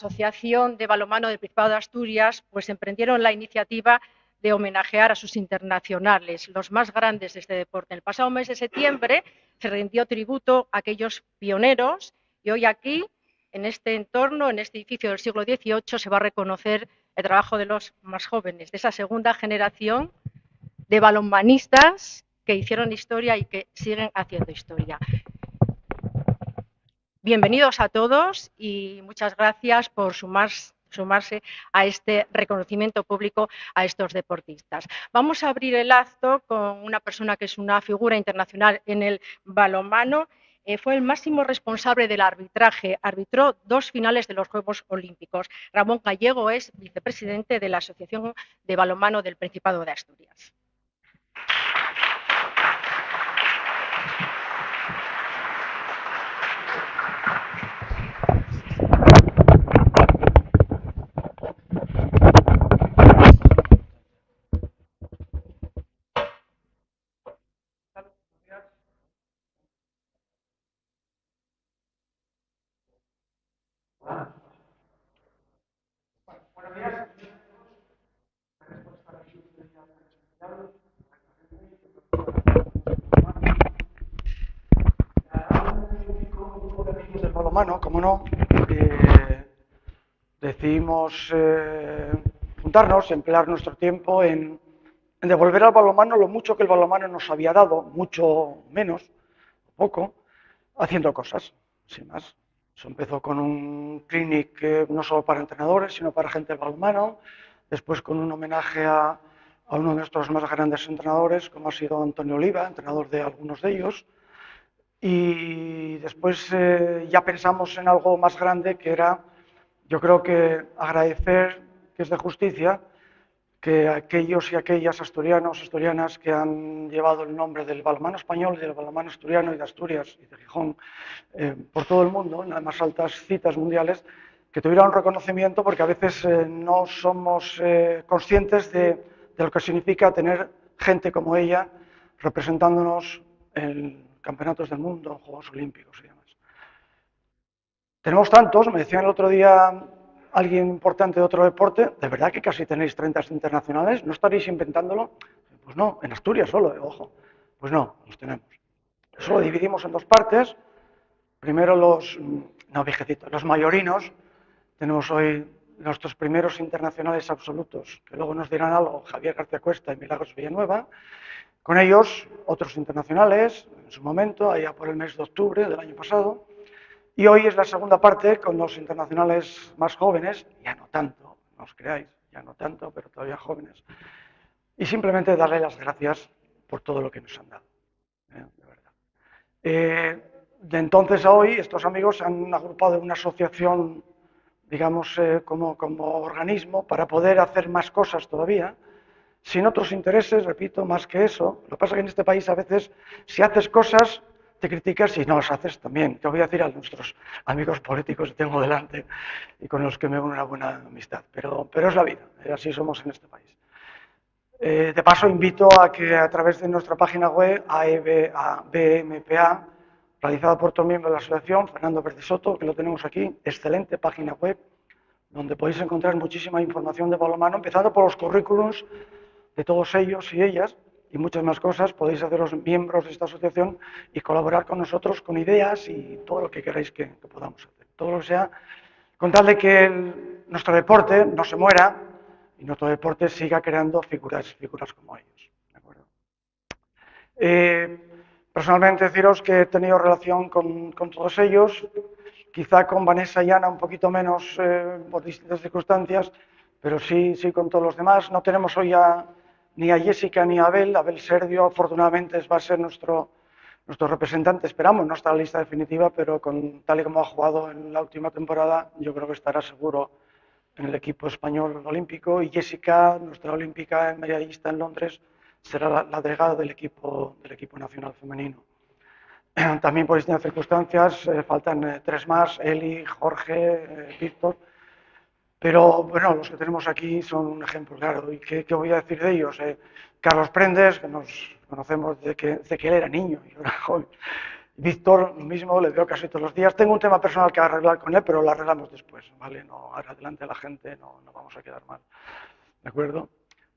Asociación de Balonmano del Principado de Asturias, pues emprendieron la iniciativa de homenajear a sus internacionales, los más grandes de este deporte. El pasado mes de septiembre se rindió tributo a aquellos pioneros y hoy aquí, en este entorno, en este edificio del siglo XVIII, se va a reconocer el trabajo de los más jóvenes, de esa segunda generación de balonmanistas que hicieron historia y que siguen haciendo historia. Bienvenidos a todos y muchas gracias por sumarse a este reconocimiento público a estos deportistas. Vamos a abrir el acto con una persona que es una figura internacional en el balonmano. Fue el máximo responsable del arbitraje, arbitró 2 finales de los Juegos Olímpicos. Ramón Gallego es vicepresidente de la Asociación de Balonmano del Principado de Asturias. Del balonmano, como no, decidimos juntarnos, emplear nuestro tiempo en devolver al balonmano lo mucho que el balonmano nos había dado, mucho menos, poco, haciendo cosas, sin más. Eso empezó con un clinic no solo para entrenadores, sino para gente del balonmano, después con un homenaje a uno de nuestros más grandes entrenadores, como ha sido Antonio Oliva, entrenador de algunos de ellos, y después ya pensamos en algo más grande, que era, yo creo que agradecer, que es de justicia, que aquellos y aquellas asturianos, asturianas que han llevado el nombre del balonmano español y del balonmano asturiano y de Asturias y de Gijón por todo el mundo, en las más altas citas mundiales, que tuvieran un reconocimiento, porque a veces no somos conscientes de lo que significa tener gente como ella representándonos en campeonatos del mundo, en Juegos Olímpicos y demás. Tenemos tantos, me decían el otro día alguien importante de otro deporte, ¿de verdad que casi tenéis 30 internacionales? ¿No estaréis inventándolo? Pues no, en Asturias solo, ojo. Pues no, los tenemos. Eso lo dividimos en 2 partes. Primero los mayorinos. Tenemos hoy nuestros primeros internacionales absolutos, que luego nos dirán algo, Javier García Cuesta y Milagros Villanueva. Con ellos, otros internacionales, en su momento, allá por el mes de octubre del año pasado. Y hoy es la segunda parte con los internacionales más jóvenes, ya no tanto, no os creáis, ya no tanto, pero todavía jóvenes. Y simplemente darle las gracias por todo lo que nos han dado, de verdad. De entonces a hoy, estos amigos se han agrupado en una asociación, digamos, como organismo, para poder hacer más cosas todavía, sin otros intereses, repito, más que eso. Lo que pasa es que en este país a veces, si haces cosas, te criticas y no las haces también. Te voy a decir a nuestros amigos políticos que tengo delante y con los que me uno una buena amistad, pero es la vida, así somos en este país. De paso, invito a que a través de nuestra página web, BMPA, realizada por otro miembro de la asociación, Fernando Verde Soto, que lo tenemos aquí, excelente página web, donde podéis encontrar muchísima información de balonmano, empezando por los currículums de todos ellos y ellas, y muchas más cosas. Podéis haceros miembros de esta asociación y colaborar con nosotros con ideas y todo lo que queráis que podamos hacer. Todo lo que sea, con tal de que nuestro deporte no se muera y nuestro deporte siga creando figuras como ellos. ¿De acuerdo? Personalmente deciros que he tenido relación con todos ellos, quizá con Vanessa y Ana un poquito menos por distintas circunstancias, pero sí con todos los demás. No tenemos hoy ni a Jessica ni a Abel. Abel Serdio, afortunadamente, va a ser nuestro representante, esperamos, no está en la lista definitiva, pero tal y como ha jugado en la última temporada, yo creo que estará seguro en el equipo español olímpico. Y Jessica, nuestra olímpica medallista en Londres, será la delegada del equipo nacional femenino. También por distintas circunstancias faltan 3 más, Eli, Jorge, Víctor. Pero bueno, los que tenemos aquí son un ejemplo claro. ¿Y qué voy a decir de ellos? Carlos Prendes, que nos conocemos desde que él era niño y ahora joven, Víctor mismo le veo casi todos los días. Tengo un tema personal que arreglar con él, pero lo arreglamos después, ¿vale? No, ahora delante de la gente no vamos a quedar mal, ¿de acuerdo?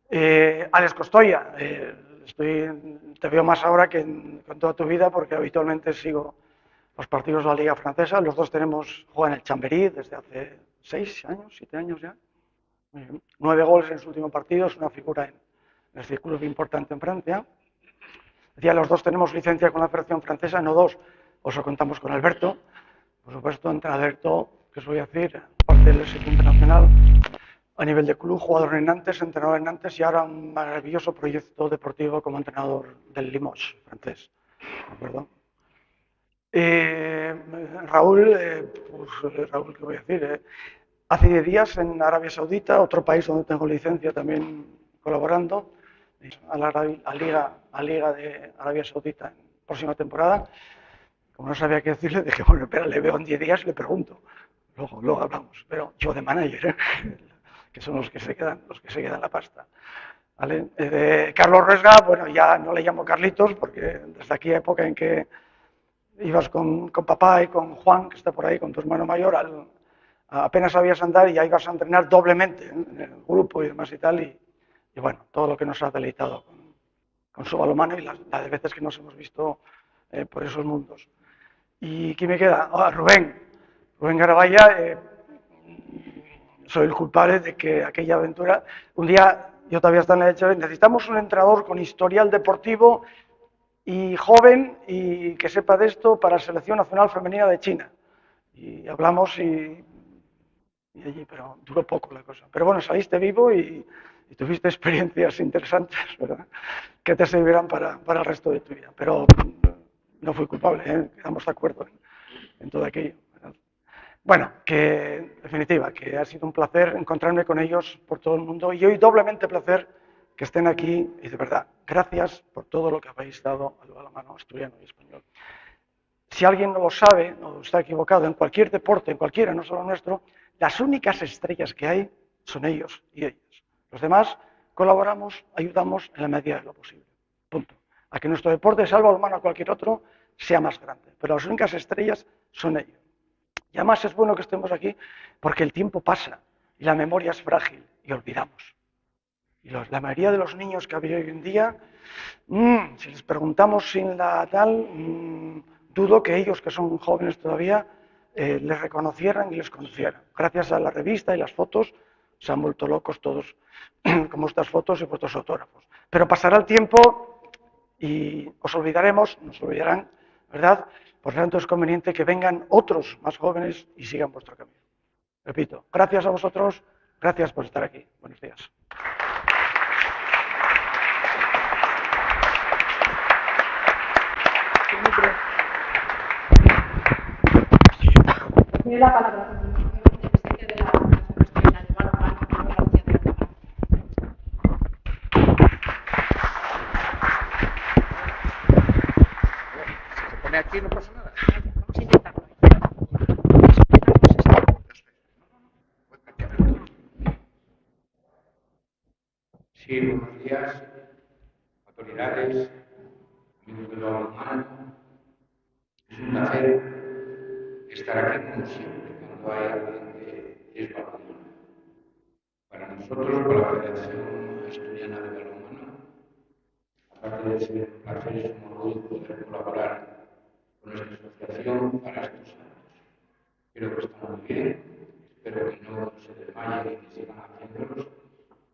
Alex Costoya, te veo más ahora que con toda tu vida porque habitualmente sigo los partidos de la Liga Francesa. Los dos juegan en el Chambéry desde hace 6 años, 7 años ya. 9 goles en su último partido, es una figura en el círculo importante en Francia. Decía, los dos tenemos licencia con la Federación Francesa, no dos, os lo contamos con Alberto. Por supuesto, entre Alberto, que os voy a decir, parte del éxito internacional, a nivel de club, jugador en Nantes, entrenador en Nantes y ahora un maravilloso proyecto deportivo como entrenador del Limoges francés. ¿De acuerdo? Raúl, Raúl, ¿qué voy a decir? Hace 10 días en Arabia Saudita, otro país donde tengo licencia también colaborando, a la Liga de Arabia Saudita en próxima temporada. Como no sabía qué decirle, dije, bueno, espera, le veo en 10 días y le pregunto. Luego hablamos. Pero yo de manager, que son los que se quedan la pasta. ¿Vale? Carlos Resga, bueno, ya no le llamo Carlitos, porque desde aquella época en que ibas con papá y con Juan, que está por ahí, con tu hermano mayor, apenas sabías andar y ya ibas a entrenar doblemente en el grupo y demás y tal, y bueno, todo lo que nos ha deleitado con su balonmano y las veces que nos hemos visto por esos mundos. ¿Y quién me queda? Rubén Garabaya, soy el culpable de que aquella aventura, un día yo todavía estaba en el hecho, necesitamos un entrenador con historial deportivo y joven y que sepa de esto para la Selección Nacional Femenina de China. Y hablamos y allí, pero duró poco la cosa. Pero bueno, saliste vivo y tuviste experiencias interesantes, ¿verdad? Que te servirán para el resto de tu vida. Pero no fui culpable, ¿eh? Quedamos de acuerdo en todo aquello, ¿verdad? Bueno, que en definitiva, que ha sido un placer encontrarme con ellos por todo el mundo y hoy doblemente placer que estén aquí y de verdad, gracias por todo lo que habéis dado al balonmano asturiano y español. Si alguien no lo sabe o está equivocado, en cualquier deporte, en cualquiera, no solo nuestro, las únicas estrellas que hay son ellos y ellas. Los demás colaboramos, ayudamos en la medida de lo posible. Punto. A que nuestro deporte, sea el balonmano o cualquier otro, sea más grande. Pero las únicas estrellas son ellos. Y además es bueno que estemos aquí porque el tiempo pasa y la memoria es frágil y olvidamos. Y la mayoría de los niños que hay hoy en día, si les preguntamos sin la tal, dudo que ellos, que son jóvenes todavía, les reconocieran y les conocieran. Gracias a la revista y las fotos, se han vuelto locos todos, como estas fotos y vuestros autógrafos. Pero pasará el tiempo y os olvidaremos, nos olvidarán, ¿verdad? Por tanto, es conveniente que vengan otros más jóvenes y sigan vuestro camino. Repito, gracias a vosotros, gracias por estar aquí. Buenos días. Tiene la palabra. Aquí no pasa nada. Vamos a intentarlo. Sí, buenos días, autoridades, amigos del balonmano. Es un placer estar aquí como siempre cuando hay alguien que es balonmano. Para nosotros, para la Federación Asturiana de Balonmano, aparte de ser un placer, es un orgullo poder colaborar con nuestra asociación para estos años. Creo que está muy bien, espero que no se desmayen y que sigan haciéndolos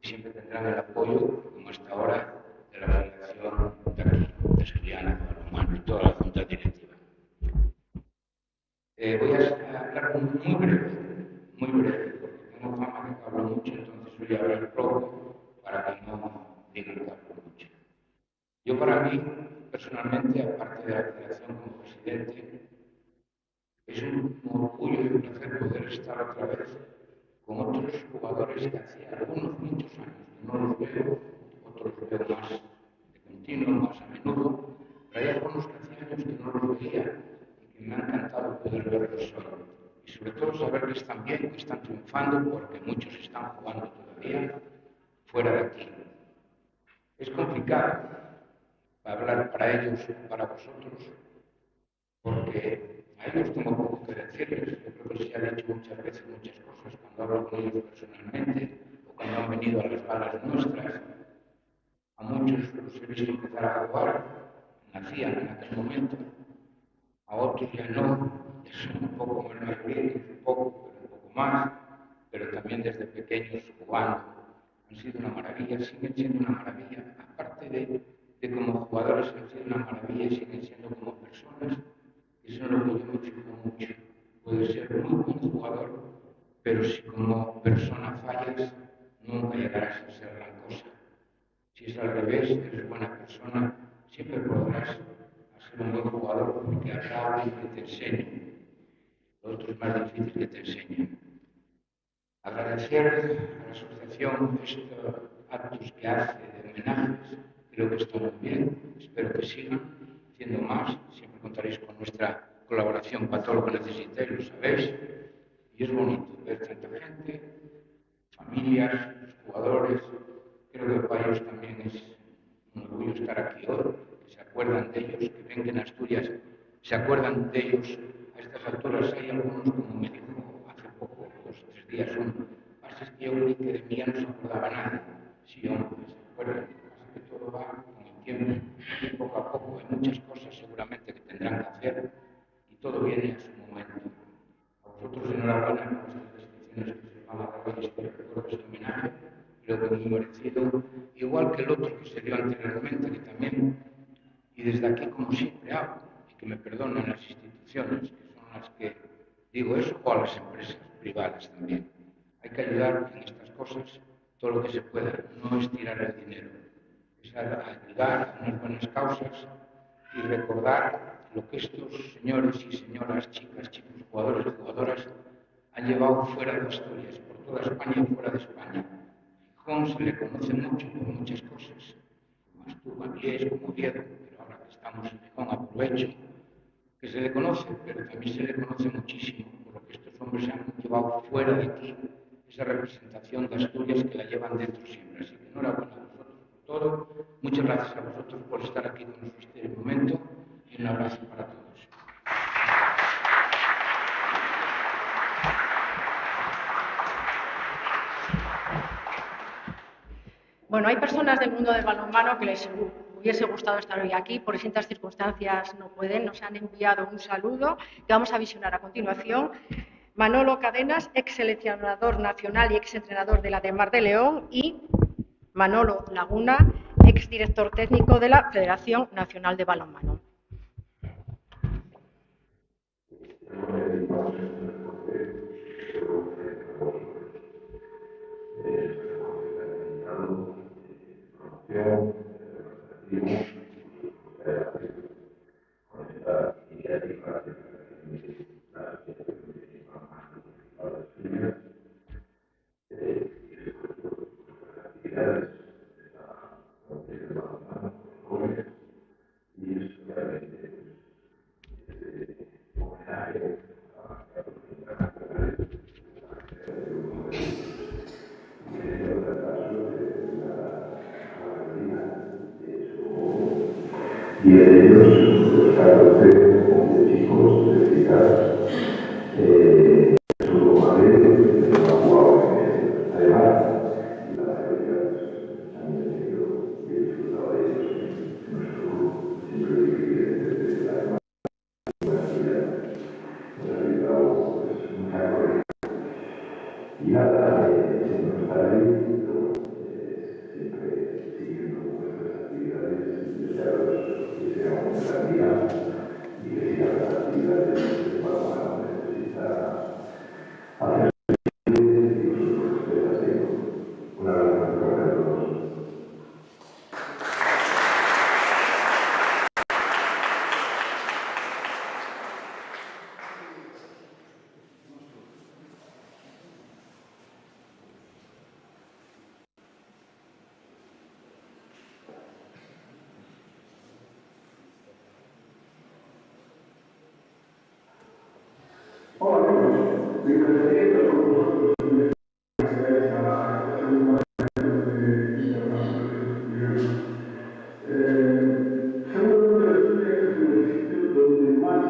y siempre tendrán el apoyo, como hasta ahora, de la Federación de aquí, Asturiana de Balonmano y toda la Junta Directiva. Voy a hablar muy breve, porque tengo fama de que hablo mucho, entonces voy a hablar poco para que no digan que hablo mucho. Yo para mí, personalmente, aparte de la Federación como presidente, es un orgullo y un placer poder estar otra vez con otros jugadores que hacía algunos muchos años que no los veo, otros los veo más de continuo, más a menudo, pero hay algunos que hacía años que no los veía y que me ha encantado poder verlos hoy. Y sobre todo saber que están bien, que están triunfando, porque muchos están jugando todavía fuera de aquí. Es complicado hablar para ellos, para vosotros, porque a ellos tengo poco que decirles. Yo creo que se ha dicho muchas veces muchas cosas cuando hablo con ellos personalmente o cuando han venido a las galas nuestras. A muchos los he visto empezar a jugar, nacían en aquel momento, a otros ya no, ya son un poco más mayores, un poco más, pero también desde pequeños jugando. Han sido una maravilla, siguen siendo una maravilla. Aparte de como jugadores han sido una maravilla y siguen siendo como personas. Eso es lo que yo me fijo mucho. Puedes ser muy buen jugador, pero si como persona fallas, nunca llegarás a ser gran cosa. Si es al revés, eres buena persona, siempre podrás ser un buen jugador porque habrá alguien que te enseñe. Lo otro es más difícil que te enseñen. Agradecer a la asociación estos actos que hace de homenajes, creo que está muy bien, espero que sigan haciendo más, siempre contaréis con nuestra colaboración para todo lo que necesitéis, lo sabéis, y es bonito ver tanta gente, familias, los jugadores, creo que para ellos también es un orgullo estar aquí hoy, que se acuerdan de ellos, que ven que en Asturias se acuerdan de ellos. A estas alturas hay algunos, como me dijo hace poco, 2 o 3 días, pasa es que yo creí que de mí ya no se acordaba nadie. Sí, hombre, se acuerdan. Pasa que todo va con el tiempo y poco a poco hay muchas cosas seguramente que tendrán que hacer y todo viene a su momento. A vosotros enhorabuena por estas distinciones que se van a dar hoy, este recuerdo, este homenaje, creo que muy merecido, igual que el otro que se dio anteriormente, que también, y desde aquí como siempre hago, y que me perdonen las instituciones, que son las que digo eso, o a las empresas privadas también. Hay que ayudar en estas cosas todo lo que se pueda, no es tirar el dinero, es ayudar a unas buenas causas y recordar lo que estos señores y señoras, chicas, chicos, jugadores y jugadoras han llevado fuera de Asturias, por toda España y fuera de España. Gijón se le conoce mucho por muchas cosas, como Asturias, como Oviedo, pero ahora que estamos en Gijón aprovecho que se le conoce, pero también se le conoce muchísimo por lo que estos hombres han llevado fuera de aquí, esa representación de Asturias que la llevan dentro siempre. Así que enhorabuena a vosotros por todo, muchas gracias a vosotros por estar aquí con nosotros este momento y un abrazo para todos. Bueno, hay personas del mundo del balonmano que les hubiese gustado estar hoy aquí, por distintas circunstancias no pueden, nos han enviado un saludo que vamos a visionar a continuación. Manolo Cadenas, ex seleccionador nacional y ex entrenador de la de Mar de León, y Manolo Laguna, ex director técnico de la Federación Nacional de Balonmano. Y de ellos, los 14 chicos dedicados. Solo Madrid no ha jugado además, y la mayoría han tenido que disfrutar de ellos en nuestro grupo. Siempre difícil desde la demás nos ha ayudado mucha corrección. Y nada, siempre estar ahí, siempre siguiendo nuestras actividades y desearos que sea un gran día y que sigan las actividades que el Balonmano necesita hacer. Un abrazo para todos. Hola amigos, me encantaría estar con vosotros en seguramente Asturias es el sitio donde más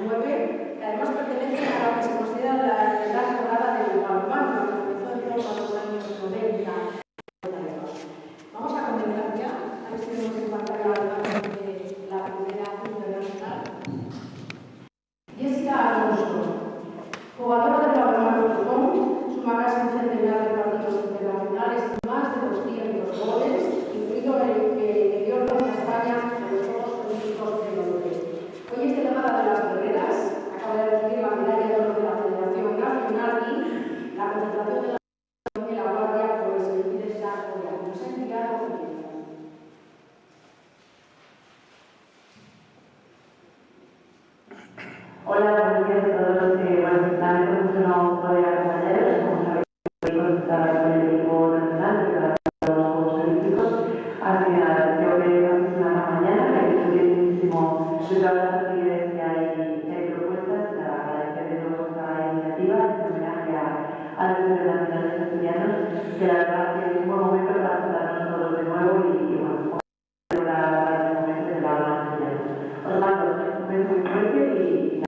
19, que además pertenece a lo que se considera la edad dorada del balonmano, que comenzó en Roma en los años 90. Vamos a comenzar ya, a ver si tenemos en pantalla la imagen de la primera internacional. Jessica Alonso, jugadora de balonmano de Japón, suma casi un centenar de partidos internacionales y más de 200 goles, incluido el que dio luz a España en los Juegos Olímpicos de Londres. Hoy es delegada de las guerreras, acaba de recibir la medalla de oro de la Federación Nacional y la concentración de la Guardia por el servicio de Estado de nos ha enviado. Hola, buenos días a todos. Lamentablemente no podía acompañaros, como sabéis, hoy conectada con el equipo nacional de los Juegos Olímpicos. Así que nada, tengo que continuar mañana, que disfruté muchísimo de todas las actividades que hay propuestas, agradecer de nuevo esta iniciativa, este homenaje a los internacionales asturianos, que la verdad que es un buen momento para juntarnos todos de nuevo y bueno, para el momento de la gran asturiana. Os mando un beso muy fuerte y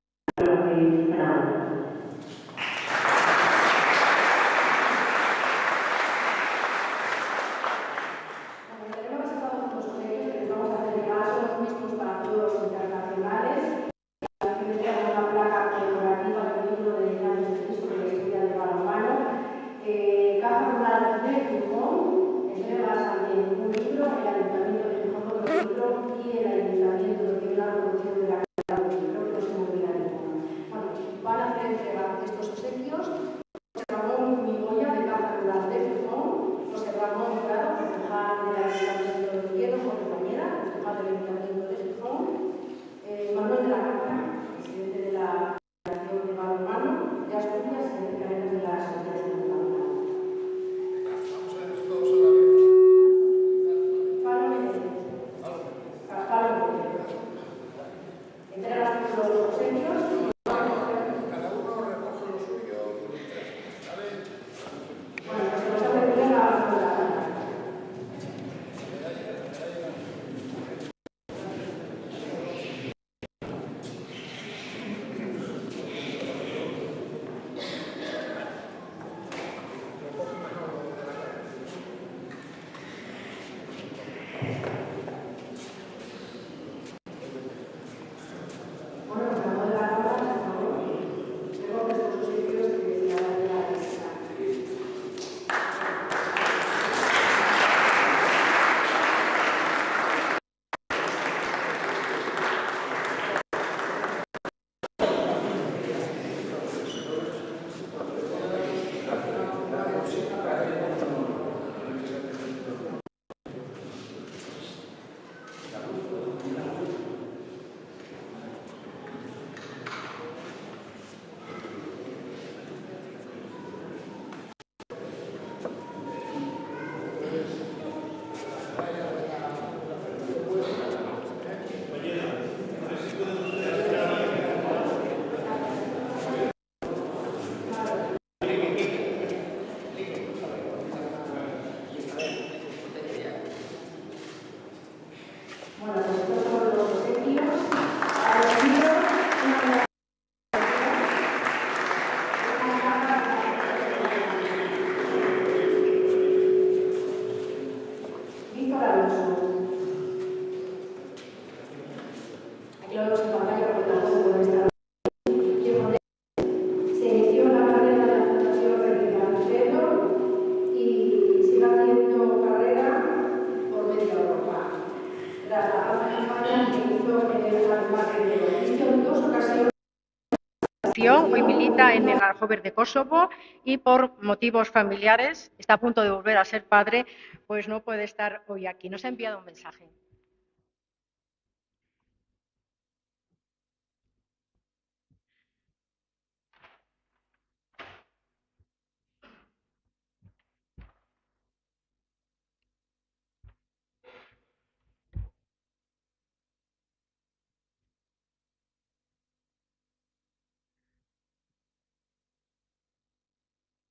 Hoy milita en el Jover de Kosovo y por motivos familiares está a punto de volver a ser padre, pues no puede estar hoy aquí. Nos ha enviado un mensaje.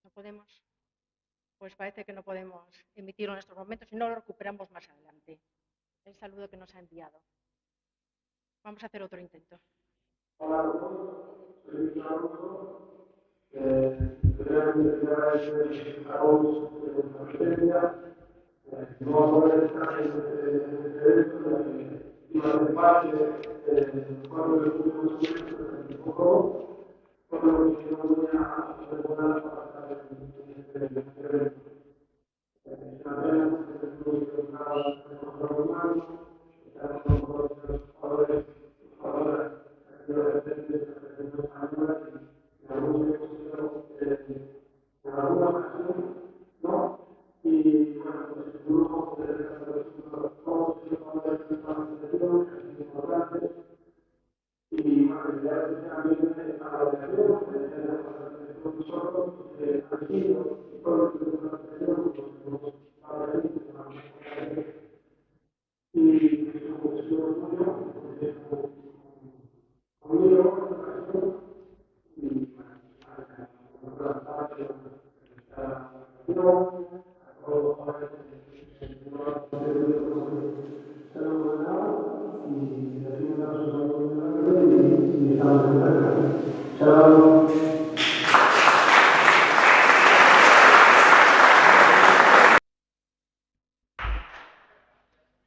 No podemos, pues parece que no podemos emitirlo en estos momentos y no lo recuperamos más adelante. El saludo que nos ha enviado. Vamos a hacer otro intento. Hola a todos, soy Luis Alonso, realmente agradezco a todos la presencia, no a poder estar en este evento, y a parte cuando el público se un poco, cuando yo voy a preparar para estar en este evento. Sabemos que el público está humano, está con los jugadores,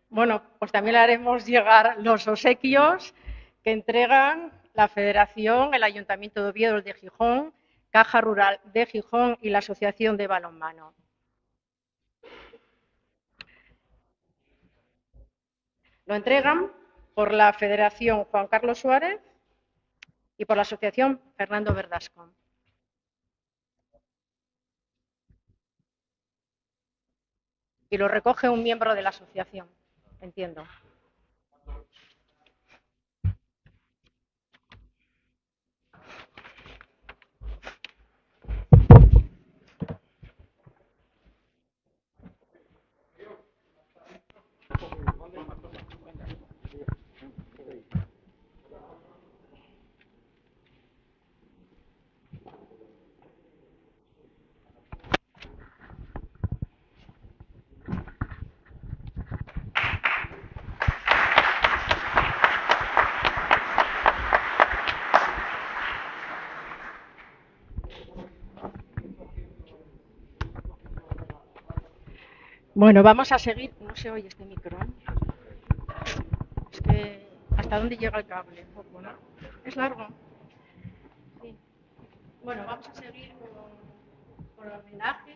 Bueno, pues también le haremos llegar los obsequios que entregan la Federación, el Ayuntamiento de Oviedo de Gijón, Caja Rural de Gijón y la Asociación de Balonmano. Lo entregan por la Federación Juan Carlos Suárez y por la Asociación Fernando Verdasco. Y lo recoge un miembro de la asociación, entiendo. Bueno, vamos a seguir. No se oye este micro. Es que ¿hasta dónde llega el cable? Poco, ¿no? Es largo. Sí. Bueno, vamos a seguir con el homenaje.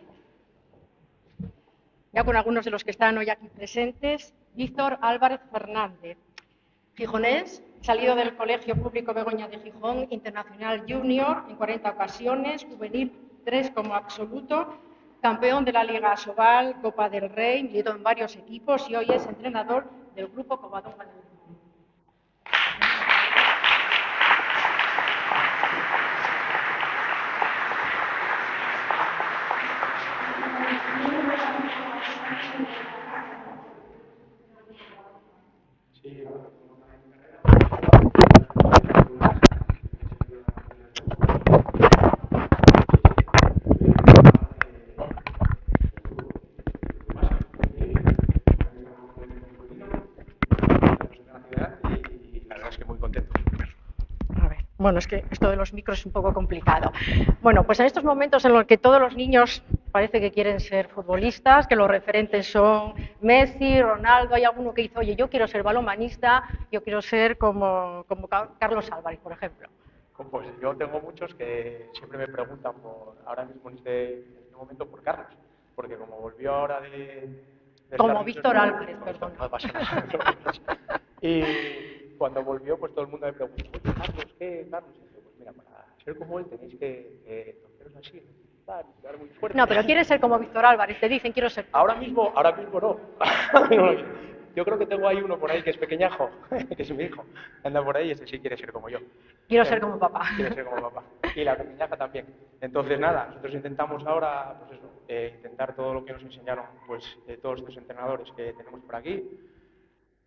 Ya con algunos de los que están hoy aquí presentes. Víctor Álvarez Fernández, gijonés, salido del Colegio Público Begoña de Gijón, internacional junior en 40 ocasiones, juvenil 3 como absoluto, campeón de la Liga Asobal, Copa del Rey, militó en varios equipos y hoy es entrenador del grupo Covadonga del Gijón. Bueno, es que esto de los micros es un poco complicado. Bueno, pues en estos momentos en los que todos los niños parece que quieren ser futbolistas, que los referentes son Messi, Ronaldo, hay alguno que dice, oye, yo quiero ser balonmanista, yo quiero ser como Carlos Álvarez, por ejemplo. Pues yo tengo muchos que siempre me preguntan ahora mismo en este momento por Carlos, porque como volvió ahora de como Víctor Álvarez, perdón. No pasa nada. Y cuando volvió, pues todo el mundo me preguntó, oye, Carlos, ¿qué? Carlos, y dice, pues mira, para ser como él tenéis que torceros así, dar muy fuerte. No, pero quieres ser como Víctor Álvarez, te dicen, quiero ser. Ahora mismo no. Yo creo que tengo ahí uno por ahí que es pequeñajo, que es mi hijo, anda por ahí y ese sí quiere ser como yo. Quiero ser como papá. Quiere ser como papá. Y la pequeñaja también. Entonces, nada, nosotros intentamos ahora, pues eso, intentar todo lo que nos enseñaron, pues, todos estos entrenadores que tenemos por aquí,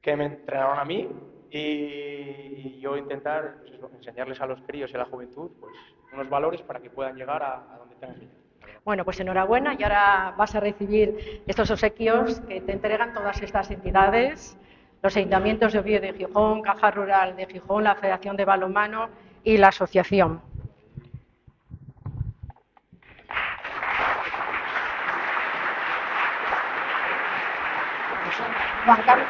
que me entrenaron a mí, y yo intentar, pues eso, enseñarles a los críos y a la juventud, pues, unos valores para que puedan llegar a donde tengan que llegar. Bueno, pues enhorabuena y ahora vas a recibir estos obsequios que te entregan todas estas entidades, los ayuntamientos de Oviedo y Gijón, Caja Rural de Gijón, la Federación de Balonmano y la asociación. Juan Carlos,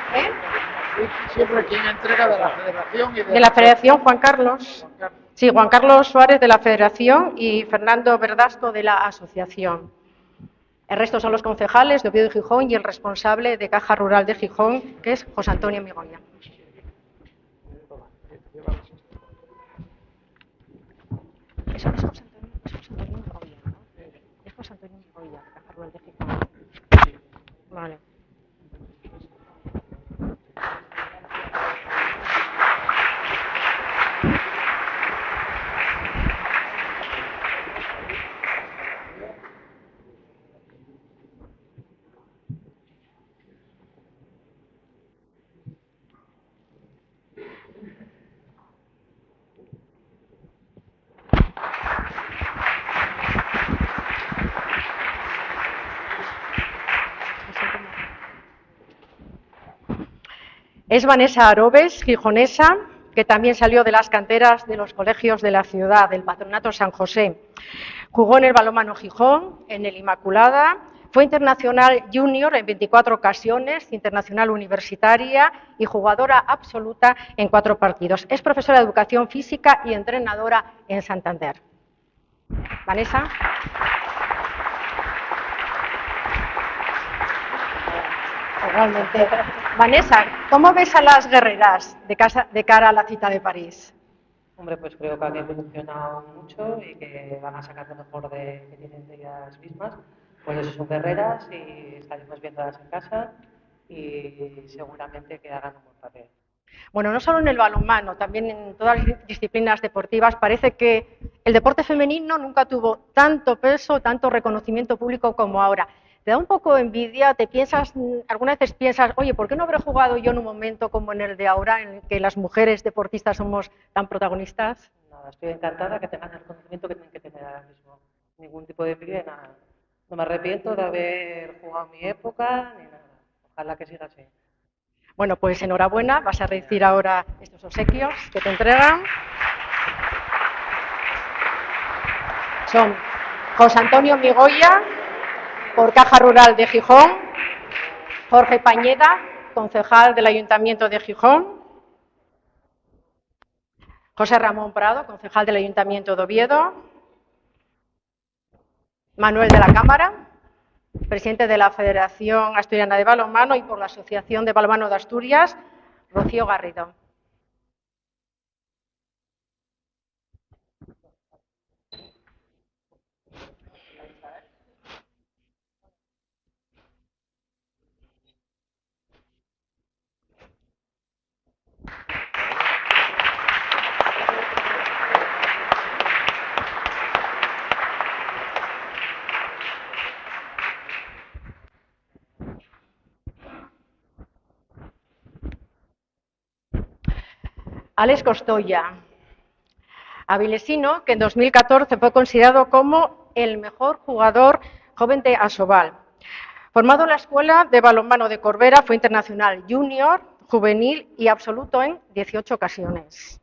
Siempre quien entrega de la Federación y de la Federación, Juan Carlos. Sí, Juan Carlos Suárez de la Federación y Fernando Verdasco de la asociación. El resto son los concejales de Oviedo y Gijón y el responsable de Caja Rural de Gijón, que es José Antonio Migoya. Eso es José Antonio Migoya, ¿no? Es José Antonio Migoya, de Caja Rural de Gijón. Vale. Es Vanessa Arobes, gijonesa, que también salió de las canteras de los colegios de la ciudad, del Patronato San José. Jugó en el balonmano Gijón, en el Inmaculada, fue internacional junior en 24 ocasiones, internacional universitaria y jugadora absoluta en 4 partidos. Es profesora de educación física y entrenadora en Santander. Vanessa. Realmente. Vanessa, ¿cómo ves a las guerreras de cara a la cita de París? Hombre, pues creo que han evolucionado mucho y que van a sacar lo mejor que tienen de ellas mismas. Pues eso, son guerreras y estaremos viéndolas en casa y seguramente que hagan un buen papel. Bueno, no solo en el balonmano, también en todas las disciplinas deportivas, parece que el deporte femenino nunca tuvo tanto peso, tanto reconocimiento público como ahora. ¿Te da un poco de envidia? ¿Te piensas, algunas veces piensas, oye, ¿por qué no habré jugado yo en un momento como en el de ahora, en el que las mujeres deportistas somos tan protagonistas? Nada, estoy encantada que tengan el reconocimiento que tienen que tener ahora mismo. Ningún tipo de envidia, nada. No me arrepiento de haber jugado en mi época, ni nada. Ojalá que siga así. Bueno, pues enhorabuena, vas a recibir ahora estos obsequios que te entregan. Son José Antonio Migoya, por Caja Rural de Gijón, Jorge Pañeda, concejal del Ayuntamiento de Gijón, José Ramón Prado, concejal del Ayuntamiento de Oviedo, Manuel de la Cámara, presidente de la Federación Asturiana de Balonmano y por la Asociación de Balonmano de Asturias, Rocío Garrido. Alex Costoya, avilesino, que en 2014 fue considerado como el mejor jugador joven de Asobal. Formado en la Escuela de Balonmano de Corbera, fue internacional junior, juvenil y absoluto en 18 ocasiones.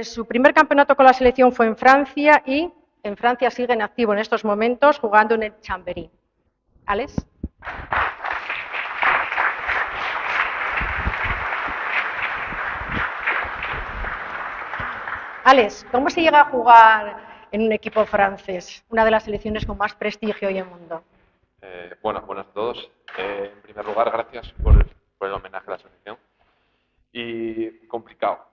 Su primer campeonato con la selección fue en Francia y en Francia sigue en activo en estos momentos jugando en el Chambéry. ¿Alex? Alex, ¿cómo se llega a jugar en un equipo francés, una de las selecciones con más prestigio hoy en el mundo? Bueno, buenas a todos. En primer lugar, gracias por el homenaje a la asociación. Y complicado,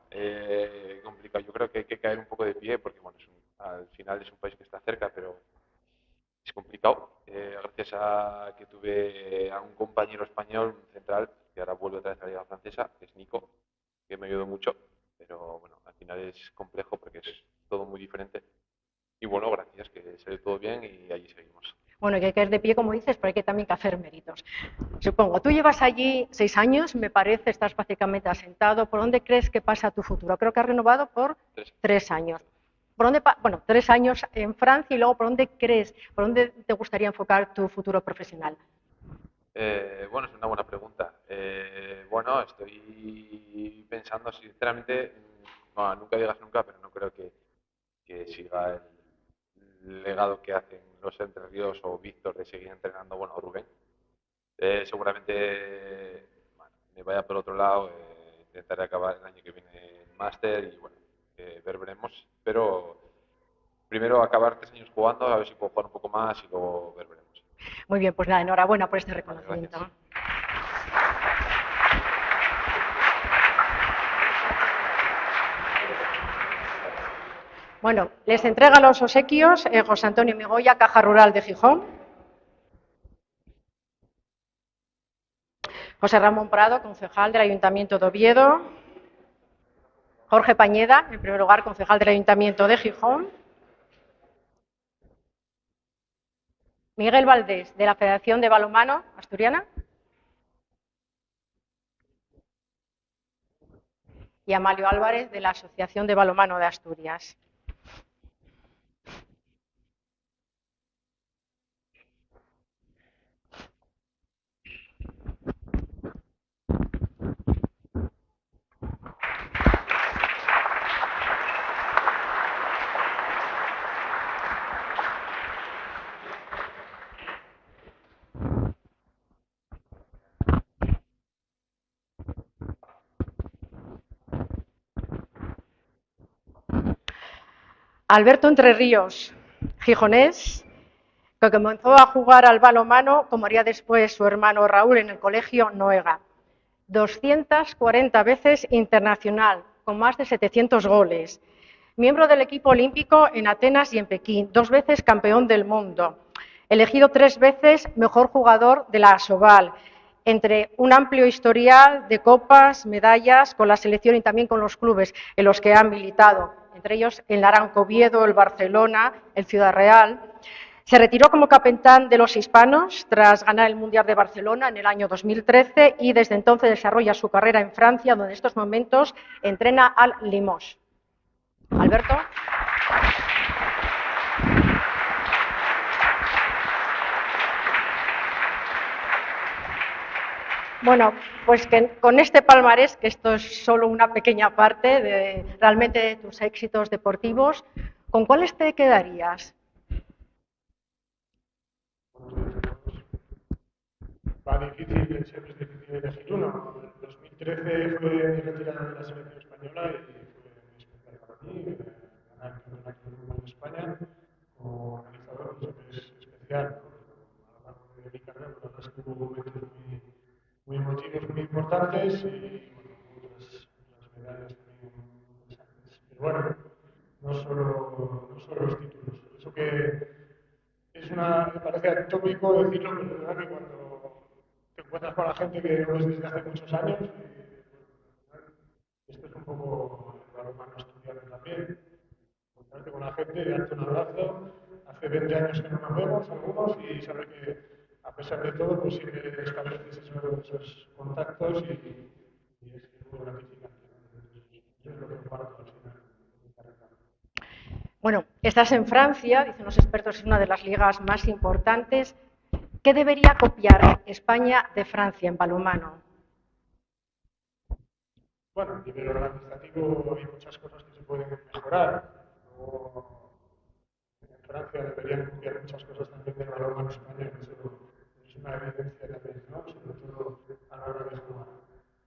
complicado. Yo creo que hay que caer un poco de pie porque bueno, al final es un país que está cerca, pero es complicado. Gracias a que tuve a un compañero español central, que ahora vuelve otra vez a la Liga Francesa, que es Nico, que me ayudó mucho. Pero bueno, al final es complejo porque es todo muy diferente. Y bueno, gracias, que salió todo bien y allí seguimos. Bueno, que hay que caer de pie, como dices, pero hay que también hacer méritos. Supongo, tú llevas allí 6 años, me parece, estás prácticamente asentado. ¿Por dónde crees que pasa tu futuro? Creo que has renovado por 3 años. ¿Por dónde, bueno, 3 años en Francia y luego por dónde crees, por dónde te gustaría enfocar tu futuro profesional? Bueno, es una buena pregunta. Bueno, estoy pensando, sinceramente, bueno, nunca digas nunca, pero no creo que siga el legado que hacen los Entre Ríos o Víctor de seguir entrenando, bueno, Rubén. Seguramente bueno, me vaya por otro lado, intentaré acabar el año que viene el máster y bueno, veremos. Pero primero acabar 3 años jugando, a ver si puedo jugar un poco más y luego veremos. Muy bien, pues nada, enhorabuena por este Vale, reconocimiento. gracias. Bueno, les entrega los obsequios José Antonio Migoya, Caja Rural de Gijón. José Ramón Prado, concejal del Ayuntamiento de Oviedo. Jorge Pañeda, en primer lugar, concejal del Ayuntamiento de Gijón. Miguel Valdés, de la Federación de Balonmano Asturiana. Y Amalio Álvarez, de la Asociación de Balonmano de Asturias. Alberto Entre Ríos, gijonés, que comenzó a jugar al balonmano, como haría después su hermano Raúl, en el colegio Noega. 240 veces internacional, con más de 700 goles. Miembro del equipo olímpico en Atenas y en Pekín, 2 veces campeón del mundo. Elegido 3 veces mejor jugador de la ASOVAL, entre un amplio historial de copas, medallas con la selección y también con los clubes en los que ha militado, entre ellos el Naranco Oviedo, el Barcelona, el Ciudad Real. Se retiró como capitán de los hispanos tras ganar el Mundial de Barcelona en el año 2013 y desde entonces desarrolla su carrera en Francia, donde en estos momentos entrena al Limoges. Alberto. Bueno, pues que con este palmarés, que esto es solo una pequeña parte de realmente de tus éxitos deportivos, ¿con cuáles te quedarías? Va difícil, siempre es difícil elegir uno. En 2013 fue mi retirada de la selección española y fue muy especial para mí. Ganar el campeonato del mundo en España como organizador siempre es especial. A lo largo de mi carrera, la verdad es que hubo momentos muy emotivos, muy importantes y bueno, otras medallas también interesantes. Pero bueno, no solo los títulos. Eso que me parece atópico decirlo, pero es verdad que cuando te encuentras con la gente que no ves desde hace muchos años, esto es un poco el balonmano asturiano también. Encontrarte con la gente, darte un abrazo. Hace 20 años que no nos vemos algunos y saber que a pesar de todo pues siempre estableces esos contactos y es muy gratificante. Eso es lo que comparto al final. Bueno, estás en Francia, dicen los expertos, es una de las ligas más importantes. ¿Qué debería copiar España de Francia en balonmano? Bueno, a nivel organizativo hay muchas cosas que se pueden mejorar. Luego, en Francia deberían copiar muchas cosas también del balonmano español, eso es una evidencia también, ¿no? Sobre todo a la hora de jugar.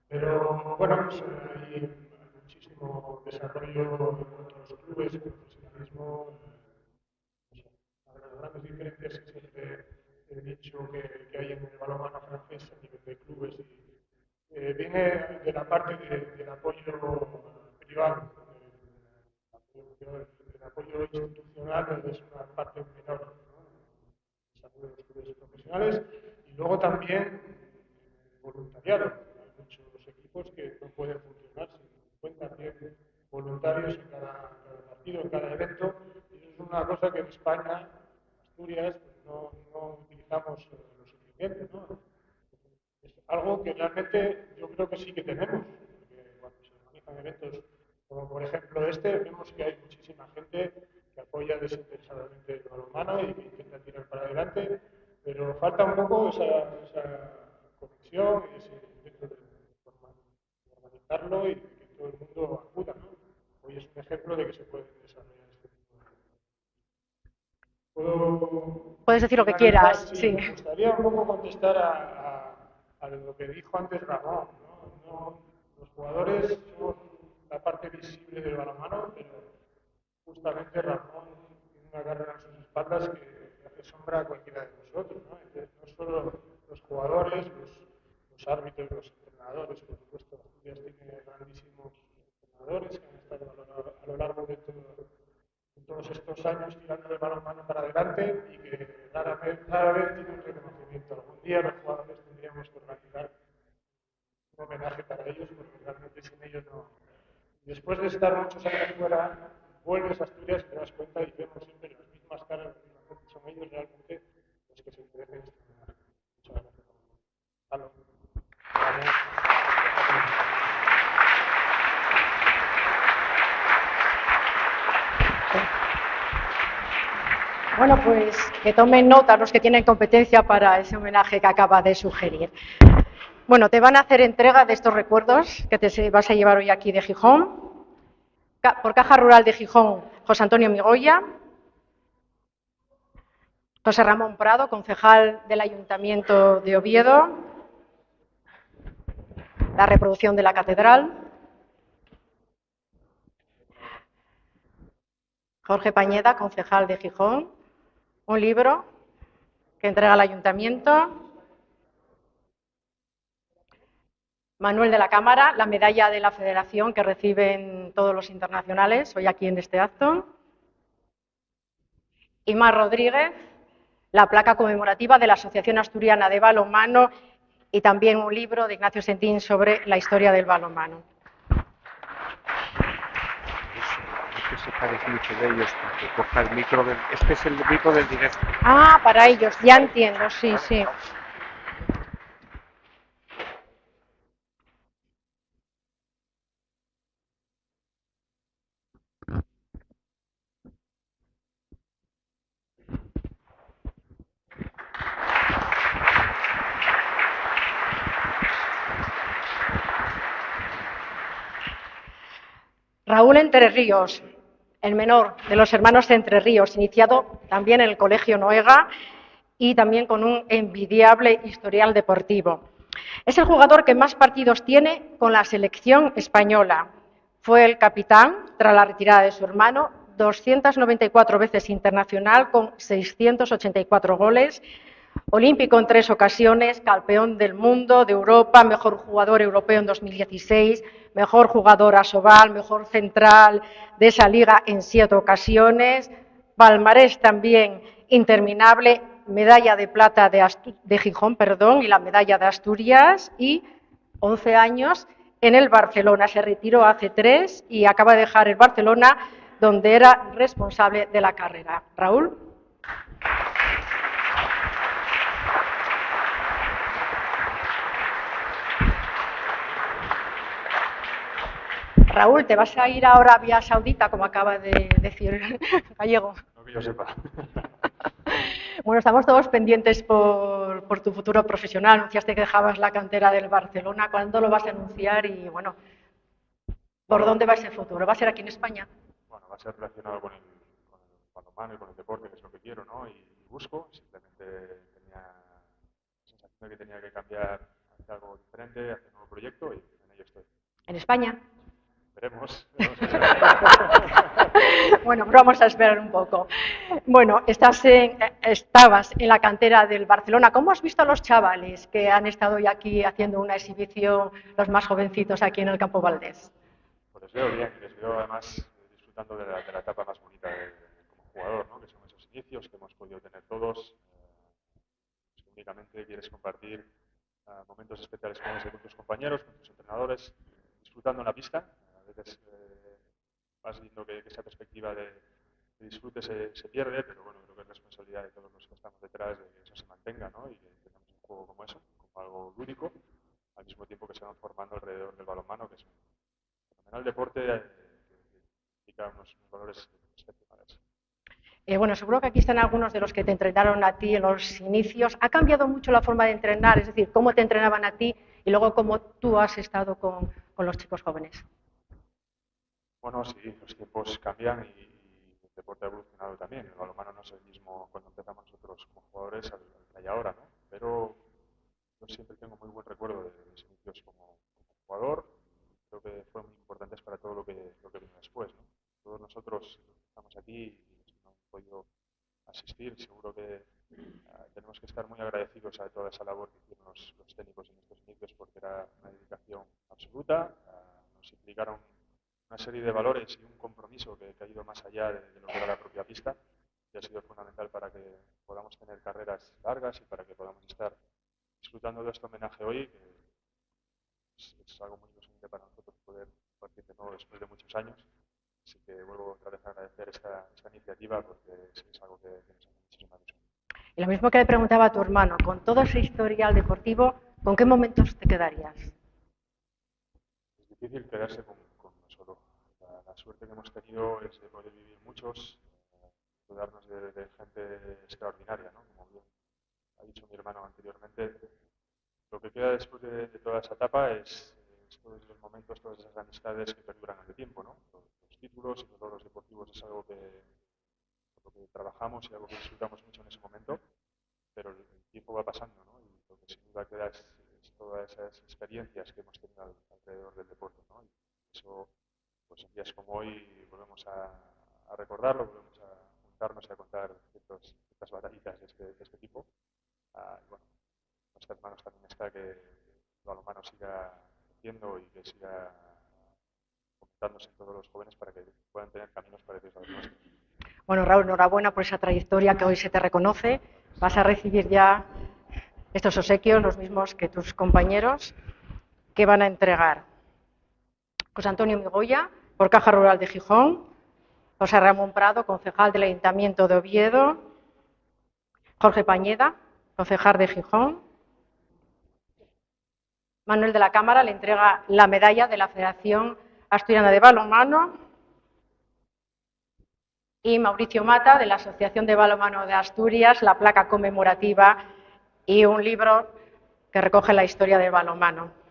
Pero bueno, pues, hay muchísimo desarrollo en cuanto a los clubes, el profesionalismo. Las grandes diferencias que siempre he dicho que hay en el balonmano francés a nivel de clubes viene de la parte del apoyo privado. El apoyo institucional es una parte menor, ¿no? De los clubes profesionales y luego también voluntariado. Hay muchos equipos que no pueden funcionar sin cuentan bien voluntarios en cada partido, en cada evento. Y eso es una cosa que en España, Asturias, pues no utilizamos lo suficiente, ¿no? Es algo que realmente yo creo que sí que tenemos, porque cuando se organizan eventos como por ejemplo este, vemos que hay muchísima gente que apoya desinteresadamente el balonmano y que intenta tirar para adelante, pero falta falta un poco esa conexión y ese intento de organizarlo y de que todo el mundo acuda, ¿no? Hoy es un ejemplo de que se puede desarrollar este tipo de... Puedes decir lo que quieras, Sí, sí. me gustaría un poco contestar a lo que dijo antes Ramón, ¿no? Los jugadores somos la parte visible del balonmano, pero justamente Ramón tiene una carrera en sus espaldas que hace sombra a cualquiera de nosotros, ¿no? Entonces, no solo los jugadores, los árbitros, los entrenadores, por supuesto, Asturias tiene grandísimos entrenadores que han estado a lo largo de todos estos años tirando el balonmano para adelante y que rara vez tiene un reconocimiento. Algún día los jugadores tendríamos que organizar un homenaje para ellos, porque realmente sin ellos no. Después de estar muchos años fuera, vuelves a Asturias y te das cuenta y vemos siempre las mismas caras, son ellos realmente los que se merecen este homenaje. Muchas gracias. Halo. Bueno, pues que tomen nota los que tienen competencia para ese homenaje que acaba de sugerir. Bueno, te van a hacer entrega de estos recuerdos que te vas a llevar hoy aquí de Gijón. Por Caja Rural de Gijón, José Antonio Migoya. José Ramón Prado, concejal del Ayuntamiento de Oviedo. La reproducción de la catedral. Jorge Pañeda, concejal de Gijón. Un libro que entrega el Ayuntamiento. Manuel de la Cámara, la medalla de la Federación que reciben todos los internacionales hoy aquí en este acto. Y Mar Rodríguez, la placa conmemorativa de la Asociación Asturiana de Balonmano y también un libro de Ignacio Sentín sobre la historia del balonmano. Que sepáis mucho de ellos porque coja el micro este es el micro del directo. Ah, para ellos, ya entiendo, sí, sí. Raúl Entre Ríos, el menor de los hermanos Entre Ríos, iniciado también en el Colegio Noega y también con un envidiable historial deportivo. Es el jugador que más partidos tiene con la selección española. Fue el capitán tras la retirada de su hermano, 294 veces internacional con 684 goles, olímpico en 3 ocasiones, campeón del mundo, de Europa, mejor jugador europeo en 2016, mejor jugador Asobal, mejor central de esa liga en 7 ocasiones, palmarés también interminable, medalla de plata de Gijón, y la medalla de Asturias, y 11 años en el Barcelona. Se retiró hace 3 y acaba de dejar el Barcelona, donde era responsable de la carrera. Raúl. Raúl, ¿te vas a ir ahora a Vía Saudita, como acaba de decir Gallego? No que yo sepa. Bueno, estamos todos pendientes por tu futuro profesional. Anunciaste que dejabas la cantera del Barcelona. ¿Cuándo lo vas a anunciar? Y bueno, ¿por dónde va ese futuro? ¿Va a ser aquí en España? Bueno, va a ser relacionado con el balonmano y con el deporte, que es lo que quiero, ¿no? Y busco. Simplemente tenía la sensación de que tenía que cambiar hacia algo diferente, hacia un nuevo proyecto y en ello estoy. ¿En España? Veremos. Bueno, vamos a esperar un poco. Bueno, estabas en la cantera del Barcelona. ¿Cómo has visto a los chavales que han estado hoy aquí haciendo una exhibición, los más jovencitos aquí en el Campo Valdés? Pues les veo bien, les veo además disfrutando de la etapa más bonita como jugador, ¿no? Que son esos inicios que hemos podido tener todos. Que únicamente quieres compartir momentos especiales con tus compañeros, con tus entrenadores, disfrutando en la pista. A veces vas viendo que esa perspectiva de disfrute se pierde, pero bueno, creo que es responsabilidad de todos los que estamos detrás de que eso se mantenga, ¿no? Y que tengamos un juego como eso, como algo lúdico, al mismo tiempo que se van formando alrededor del balonmano, que es un fenomenal deporte que implica unos valores excepcionales. Bueno, seguro que aquí están algunos de los que te entrenaron a ti en los inicios. ¿Ha cambiado mucho la forma de entrenar? Es decir, ¿cómo te entrenaban a ti y luego cómo tú has estado con los chicos jóvenes? Bueno, sí, los tiempos cambian y el deporte ha evolucionado también. El balonmano no es el mismo cuando empezamos nosotros como jugadores al que hay ahora, ¿no? Pero yo siempre tengo muy buen recuerdo de mis inicios como jugador. Creo que fueron muy importantes para todo lo que vino después, ¿no? Todos nosotros estamos aquí y los que no han podido asistir, seguro que tenemos que estar muy agradecidos a toda esa labor que hicieron los técnicos en estos inicios porque era una dedicación absoluta. Nos implicaron una serie de valores y un compromiso que ha ido más allá de lo que era la propia pista y ha sido fundamental para que podamos tener carreras largas y para que podamos estar disfrutando de este homenaje hoy, que es algo muy ilusionante para nosotros poder compartir de nuevo después de muchos años. Así que vuelvo otra vez a agradecer esta iniciativa porque es algo que nos hace muchísima ilusión. Y lo mismo que le preguntaba a tu hermano, con todo ese historial deportivo, ¿con qué momentos te quedarías? Es difícil quedarse con uno solo. La suerte que hemos tenido es de poder vivir muchos, rodearnos de gente extraordinaria, ¿no? Como bien ha dicho mi hermano anteriormente, lo que queda después de toda esa etapa es todos esos momentos, todas esas amistades que perduran en el tiempo, ¿no? Los títulos y los logros deportivos es algo por lo que trabajamos y algo que disfrutamos mucho en ese momento, pero el tiempo va pasando, ¿no? Y lo que sin duda queda es todas esas experiencias que hemos tenido alrededor del deporte, ¿no? Y eso, pues en días como hoy volvemos a recordarlo, volvemos a juntarnos y a contar ciertas batallitas de este tipo. Y bueno, en nuestras manos también está que el balonmano siga creciendo y que siga fomentándose en todos los jóvenes para que puedan tener caminos parecidos a los nuestros. Bueno, Raúl, enhorabuena por esa trayectoria que hoy se te reconoce. Vas a recibir ya estos obsequios, los mismos que tus compañeros, que van a entregar José Antonio Migoya, por Caja Rural de Gijón, José Ramón Prado, concejal del Ayuntamiento de Oviedo, Jorge Pañeda, concejal de Gijón. Manuel de la Cámara le entrega la medalla de la Federación Asturiana de Balonmano y Mauricio Mata, de la Asociación de Balonmano de Asturias, la placa conmemorativa y un libro que recoge la historia del balonmano.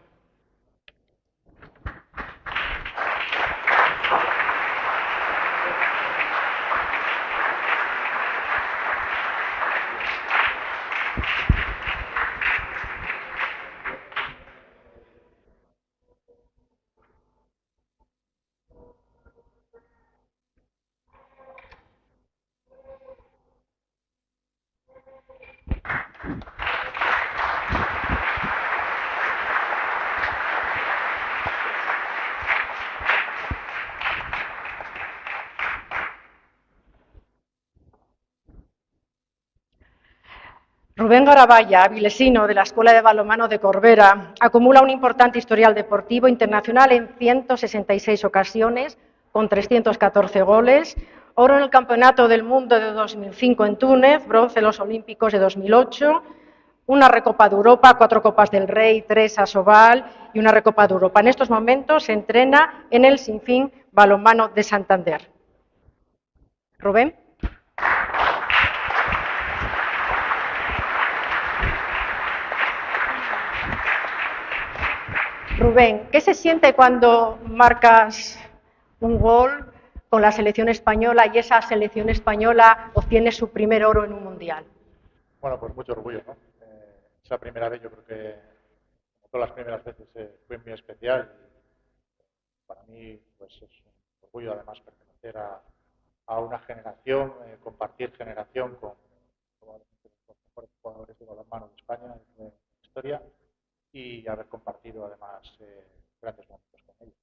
Rubén Garabaya, avilesino de la Escuela de Balonmano de Corbera, acumula un importante historial deportivo internacional en 166 ocasiones, con 314 goles, oro en el Campeonato del Mundo de 2005 en Túnez, bronce en los Olímpicos de 2008, una Recopa de Europa, 4 Copas del Rey, 3 Asobal y una Recopa de Europa. En estos momentos se entrena en el Sinfín Balonmano de Santander. Rubén. Rubén, ¿qué se siente cuando marcas un gol con la selección española y esa selección española obtiene su primer oro en un mundial? Bueno, pues mucho orgullo, ¿no? Esa primera vez yo creo que, como todas las primeras veces, fue muy especial y para mí pues es un orgullo además pertenecer a una generación, compartir generación con probablemente los mejores jugadores de balonmano de España en la historia y haber compartido además grandes momentos con ellos.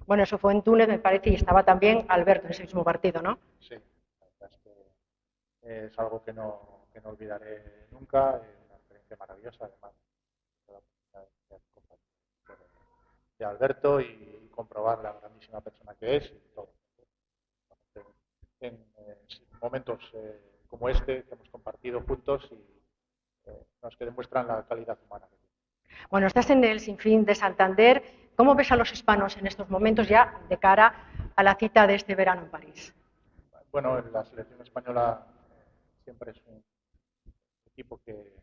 Bueno, eso fue en Túnez, me parece, y estaba también Alberto en ese mismo partido, ¿no? Sí, la verdad es que es algo que no olvidaré nunca, una experiencia maravillosa, además de la oportunidad de compartir de Alberto y comprobar la grandísima persona que es y todo. En momentos como este que hemos compartido juntos y los que demuestran la calidad humana. Bueno, estás en el Sinfín de Santander. ¿Cómo ves a los hispanos en estos momentos ya de cara a la cita de este verano en París? Bueno, la selección española siempre es un equipo que,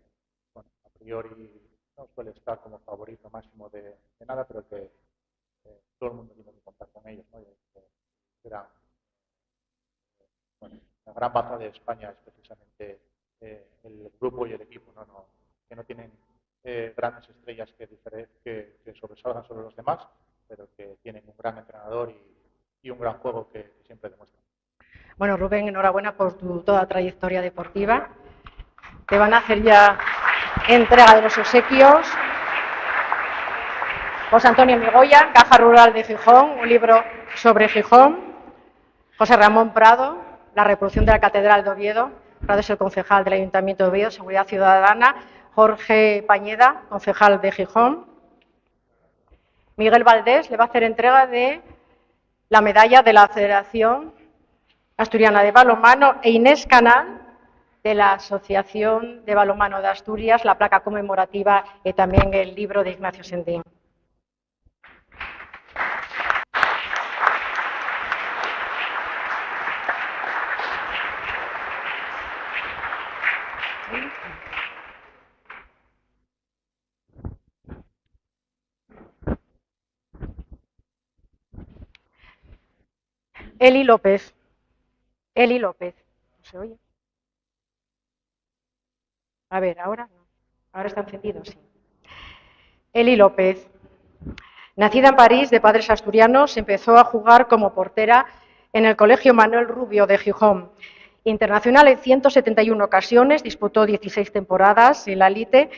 bueno, a priori no suele estar como favorito máximo de nada, pero que todo el mundo tiene que contar con ellos, ¿no? Bueno, la gran baza de España es precisamente el grupo y el equipo, que no tienen grandes estrellas que sobresalgan sobre los demás, pero que tienen un gran entrenador y un gran juego que siempre demuestran. Bueno, Rubén, enhorabuena por tu toda trayectoria deportiva. Te van a hacer ya entrega de los obsequios. José Antonio Migoya, Caja Rural de Gijón, un libro sobre Gijón. José Ramón Prado, La reproducción de la Catedral de Oviedo. Prado es el concejal del Ayuntamiento de Oviedo, Seguridad Ciudadana. Jorge Pañeda, concejal de Gijón. Miguel Valdés le va a hacer entrega de la medalla de la Federación Asturiana de Balonmano e Inés Canal, de la Asociación de Balonmano de Asturias, la placa conmemorativa y también el libro de Ignacio Sendín. Eli López. Eli López. ¿No se oye? A ver, ahora no. Ahora está encendido, sí. Eli López. Nacida en París, de padres asturianos, empezó a jugar como portera en el Colegio Manuel Rubio de Gijón. Internacional en 171 ocasiones, disputó 16 temporadas en la elite,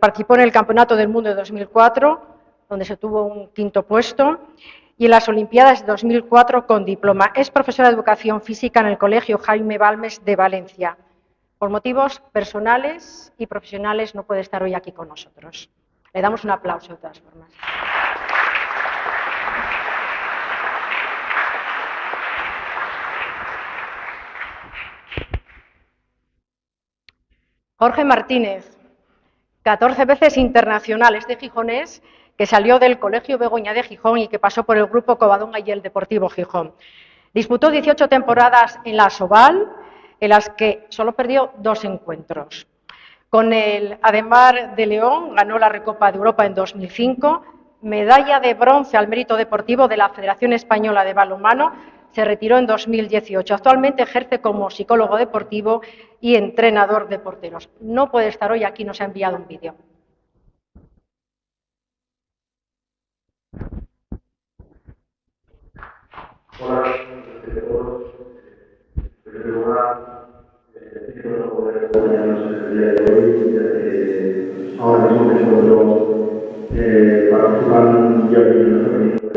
participó en el Campeonato del Mundo de 2004, donde se tuvo un quinto puesto, y en las Olimpiadas de 2004 con diploma. Es profesora de Educación Física en el Colegio Jaime Balmes de Valencia. Por motivos personales y profesionales no puede estar hoy aquí con nosotros. Le damos un aplauso de todas formas. Jorge Martínez, 14 veces internacional, este gijonés que salió del Colegio Begoña de Gijón y que pasó por el Grupo Covadonga y el Deportivo Gijón. Disputó 18 temporadas en la Asobal, en las que solo perdió 2 encuentros. Con el Ademar de León ganó la Recopa de Europa en 2005, medalla de bronce al mérito deportivo de la Federación Española de Balonmano, se retiró en 2018. Actualmente ejerce como psicólogo deportivo y entrenador de porteros. No puede estar hoy aquí, nos ha enviado un vídeo. Hola, a todos. En primer lugar, quiero poder acompañarnos en el día de hoy, ya que ahora mismo me encuentro participando en un día de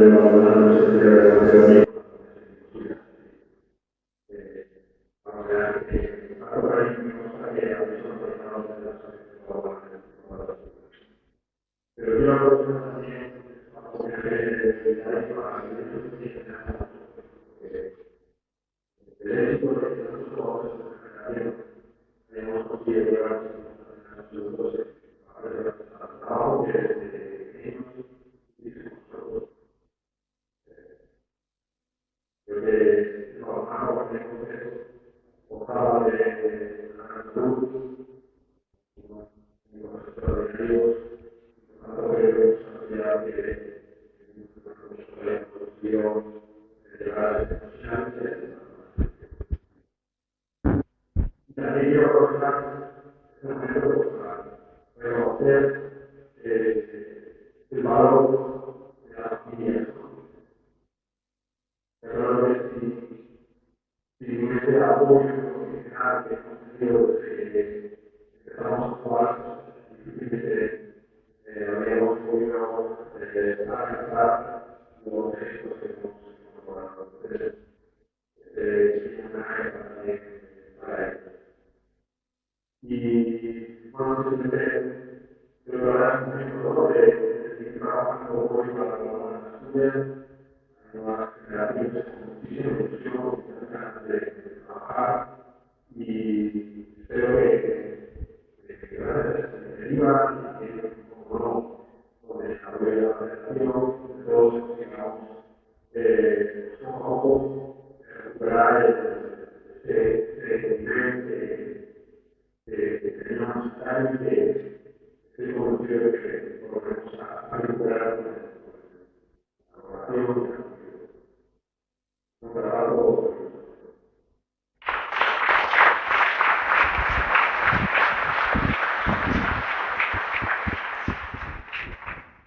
balonmano que se celebra en Macedonia. Pero quiero aprovechar también para poner el éxito de nuestros jugadores de generación tenemos conseguido llegar a absolutos al trabajo que ellos y nosotros. Creo que trabajamos en el proceso, gozaba de la salud, y los extraordinarios, tanto que la sociedad que la producción de las profesionales. También quiero aprovechar este momento para reconocer el valor de las familias. Pero sin ese apoyo profesional que hemos tenido desde que empezamos a jugar, difícilmente habríamos podido alcanzar los éxitos que hemos logrado. Entonces, es un homenaje también para ellos. Y bueno, simplemente quiero hablar un poco de seguir trabajando hoy para las Asturias, las nuevas generaciones con muchísima ilusión, muchas ganas de trabajar y espero que gracias a esta iniciativa y que como no, con el desarrollo de la federación, todos consigamos poco a poco recuperar el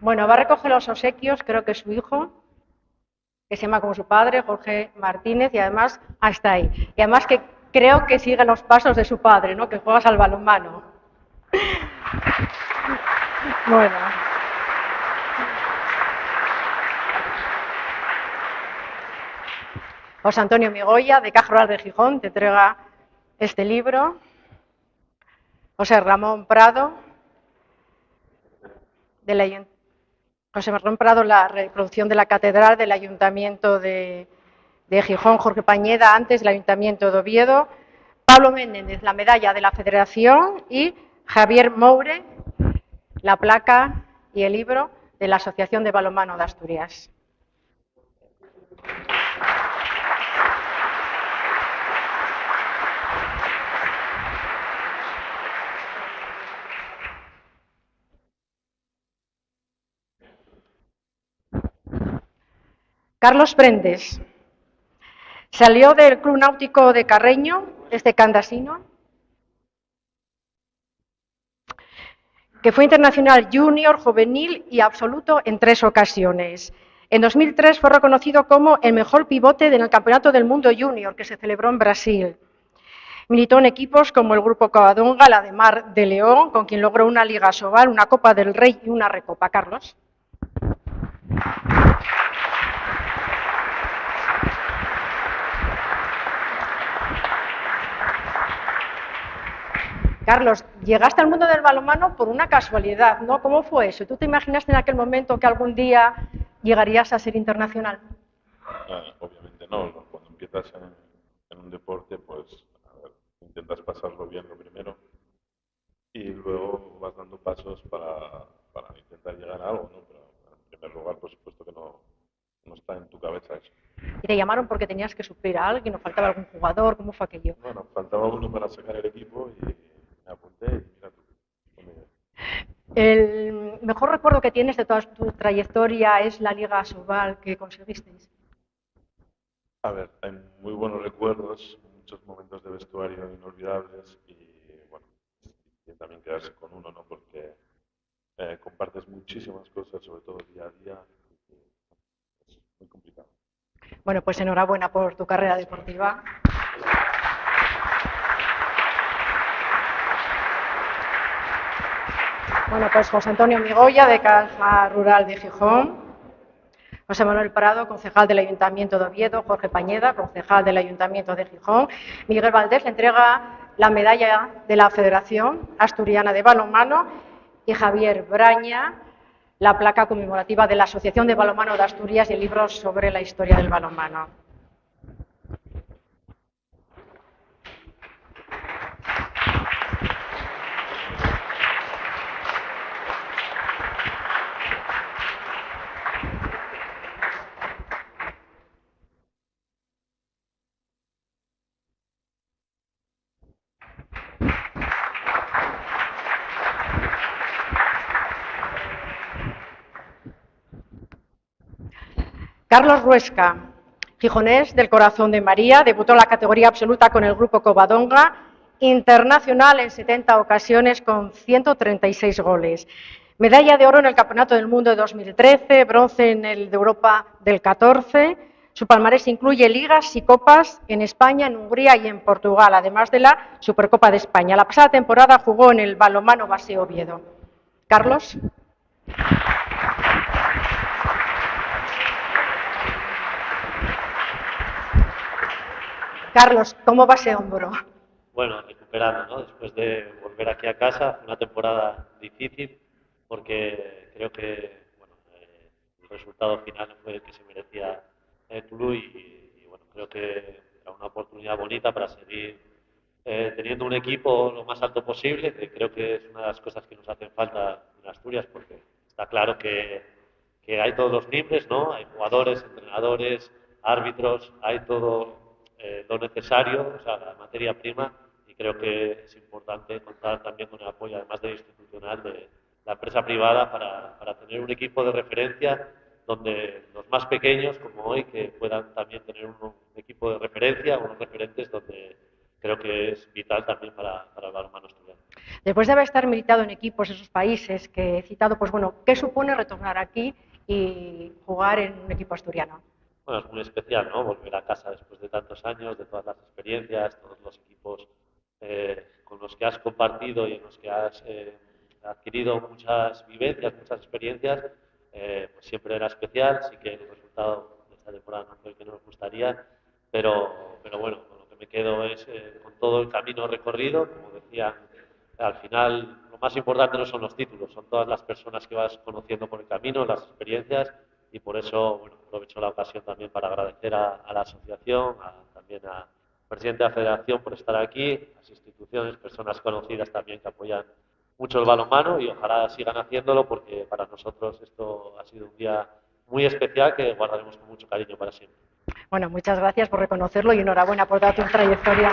Bueno, va a recoger los obsequios, creo que su hijo, que se llama como su padre, Jorge Martínez, y además hasta ahí. Y además que creo que sigue los pasos de su padre, ¿no? Que juegas al balonmano. Bueno. José Antonio Migoya, de Caja Rural de Gijón, te entrega este libro. José Ramón Prado, José Ramón Prado, la reproducción de la Catedral del Ayuntamiento de Gijón. Jorge Pañeda, antes del Ayuntamiento de Oviedo. Pablo Méndez, la medalla de la Federación. Y Javier Moure, la placa y el libro de la Asociación de Balonmano de Asturias. Carlos Prendes salió del Club Náutico de Carreño, Candasino, que fue internacional junior, juvenil y absoluto en 3 ocasiones. En 2003 fue reconocido como el mejor pivote en el Campeonato del Mundo Junior, que se celebró en Brasil. Militó en equipos como el Grupo Covadonga, la de Mar de León, con quien logró una Liga Sobal, una Copa del Rey y una Recopa. Carlos. Carlos, llegaste al mundo del balonmano por una casualidad, ¿no? ¿Cómo fue eso? ¿Tú te imaginaste en aquel momento que algún día llegarías a ser internacional? Obviamente no. Cuando empiezas en un deporte, pues a ver, intentas pasarlo bien lo primero y luego vas dando pasos para intentar llegar a algo, ¿no? Pero en primer lugar, por supuesto que no está en tu cabeza eso. ¿Y te llamaron porque tenías que suplir a alguien o faltaba algún jugador? ¿Cómo fue aquello? Bueno, faltaba uno para sacar el equipo y me apunté y mira tú. ¿El mejor recuerdo que tienes de toda tu trayectoria es la Liga Sobal que conseguisteis? A ver, hay muy buenos recuerdos, muchos momentos de vestuario inolvidables y bueno, y también quedarse con uno, ¿no? Porque compartes muchísimas cosas, sobre todo día a día, y es muy complicado. Bueno, pues enhorabuena por tu carrera deportiva. Bueno, pues José Antonio Migoya, de Caja Rural de Gijón. José Manuel Prado, concejal del Ayuntamiento de Oviedo. Jorge Pañeda, concejal del Ayuntamiento de Gijón. Miguel Valdés le entrega la medalla de la Federación Asturiana de Balonmano. Y Javier Braña, la placa conmemorativa de la Asociación de Balonmano de Asturias y el libro sobre la historia del balonmano. Carlos Ruesca, gijonés del Corazón de María, debutó en la categoría absoluta con el Grupo Covadonga, internacional en 70 ocasiones con 136 goles. Medalla de oro en el Campeonato del Mundo de 2013, bronce en el de Europa del 14. Su palmarés incluye ligas y copas en España, en Hungría y en Portugal, además de la Supercopa de España. La pasada temporada jugó en el Balonmano Base Oviedo. Carlos. Carlos, ¿cómo va ese hombro? Bueno, recuperando, ¿no? Después de volver aquí a casa, una temporada difícil, porque creo que bueno, el resultado final fue el que se merecía Toulouse y bueno, creo que era una oportunidad bonita para seguir teniendo un equipo lo más alto posible, que creo que es una de las cosas que nos hacen falta en Asturias, porque está claro que hay todos los niveles, ¿no? Hay jugadores, entrenadores, árbitros, hay todo lo necesario, o sea, la materia prima, y creo que es importante contar también con el apoyo, además del institucional, de la empresa privada para tener un equipo de referencia donde los más pequeños, como hoy, que puedan también tener un equipo de referencia, unos referentes donde creo que es vital también para el balonmano asturiano. Después de haber estado militado en equipos de esos países que he citado, pues bueno, ¿qué supone retornar aquí y jugar en un equipo asturiano? Bueno, es muy especial, ¿no? Volver a casa después de tantos años, de todas las experiencias, todos los equipos con los que has compartido y en los que has adquirido muchas vivencias, muchas experiencias, pues siempre era especial. Sí que el resultado de esta temporada no fue el que nos gustaría, pero bueno, con lo que me quedo es con todo el camino recorrido. Como decía, al final lo más importante no son los títulos, son todas las personas que vas conociendo por el camino, las experiencias, y por eso, bueno, aprovecho la ocasión también para agradecer a la asociación, también al presidente de la federación por estar aquí, las instituciones, personas conocidas también que apoyan mucho el balonmano, y ojalá sigan haciéndolo, porque para nosotros esto ha sido un día muy especial que guardaremos con mucho cariño para siempre. Bueno, muchas gracias por reconocerlo y enhorabuena por toda tu trayectoria.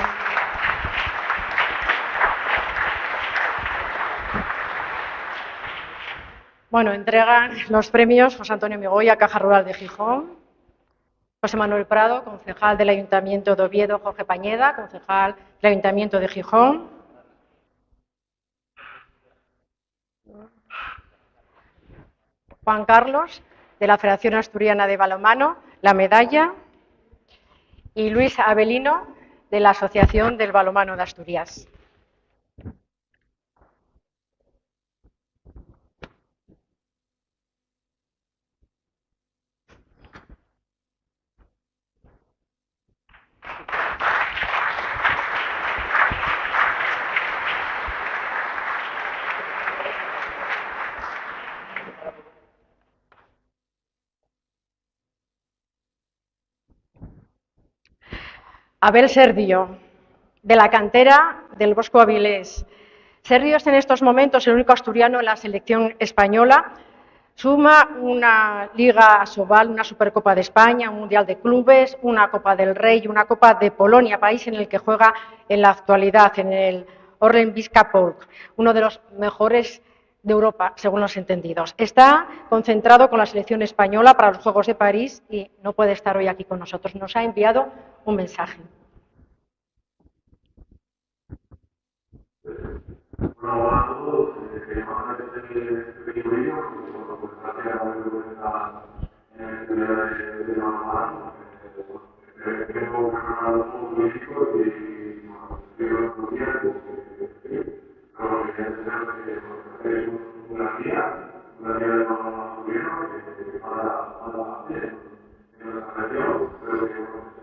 Bueno, entregan los premios José Antonio Migoya, Caja Rural de Gijón, José Manuel Prado, concejal del Ayuntamiento de Oviedo, Jorge Pañeda, concejal del Ayuntamiento de Gijón, Juan Carlos, de la Federación Asturiana de Balonmano, la medalla, y Luis Avelino, de la Asociación del Balonmano de Asturias. Abel Serdio, de la cantera del Bosco Avilés. Serdio es en estos momentos el único asturiano en la selección española. Suma una Liga Asobal, una Supercopa de España, un Mundial de Clubes, una Copa del Rey y una Copa de Polonia, país en el que juega en la actualidad, en el Orlen Vizcapolk, uno de los mejores de Europa, según los entendidos. Está concentrado con la selección española para los Juegos de París y no puede estar hoy aquí con nosotros. Nos ha enviado un mensaje. Hola a todos, queríamos agradecer este pequeño vídeo, por gracias a en el estudio de la mamá. Tengo un canal muy político y quiero estudiar, lo que es una guía de mamá gobierno para hacer en la región, pero que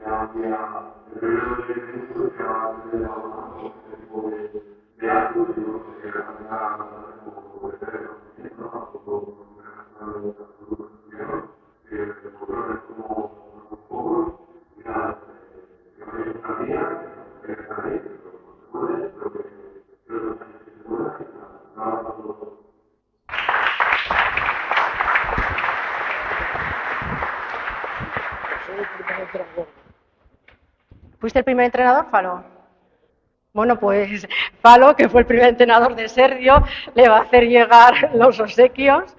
sea un día de periodo de tiempo que va a ser este tipo de actos y no se llega a como ¿Fuiste el primer entrenador, Falo? Bueno, pues Falo, que fue el primer entrenador de Sergio, le va a hacer llegar los obsequios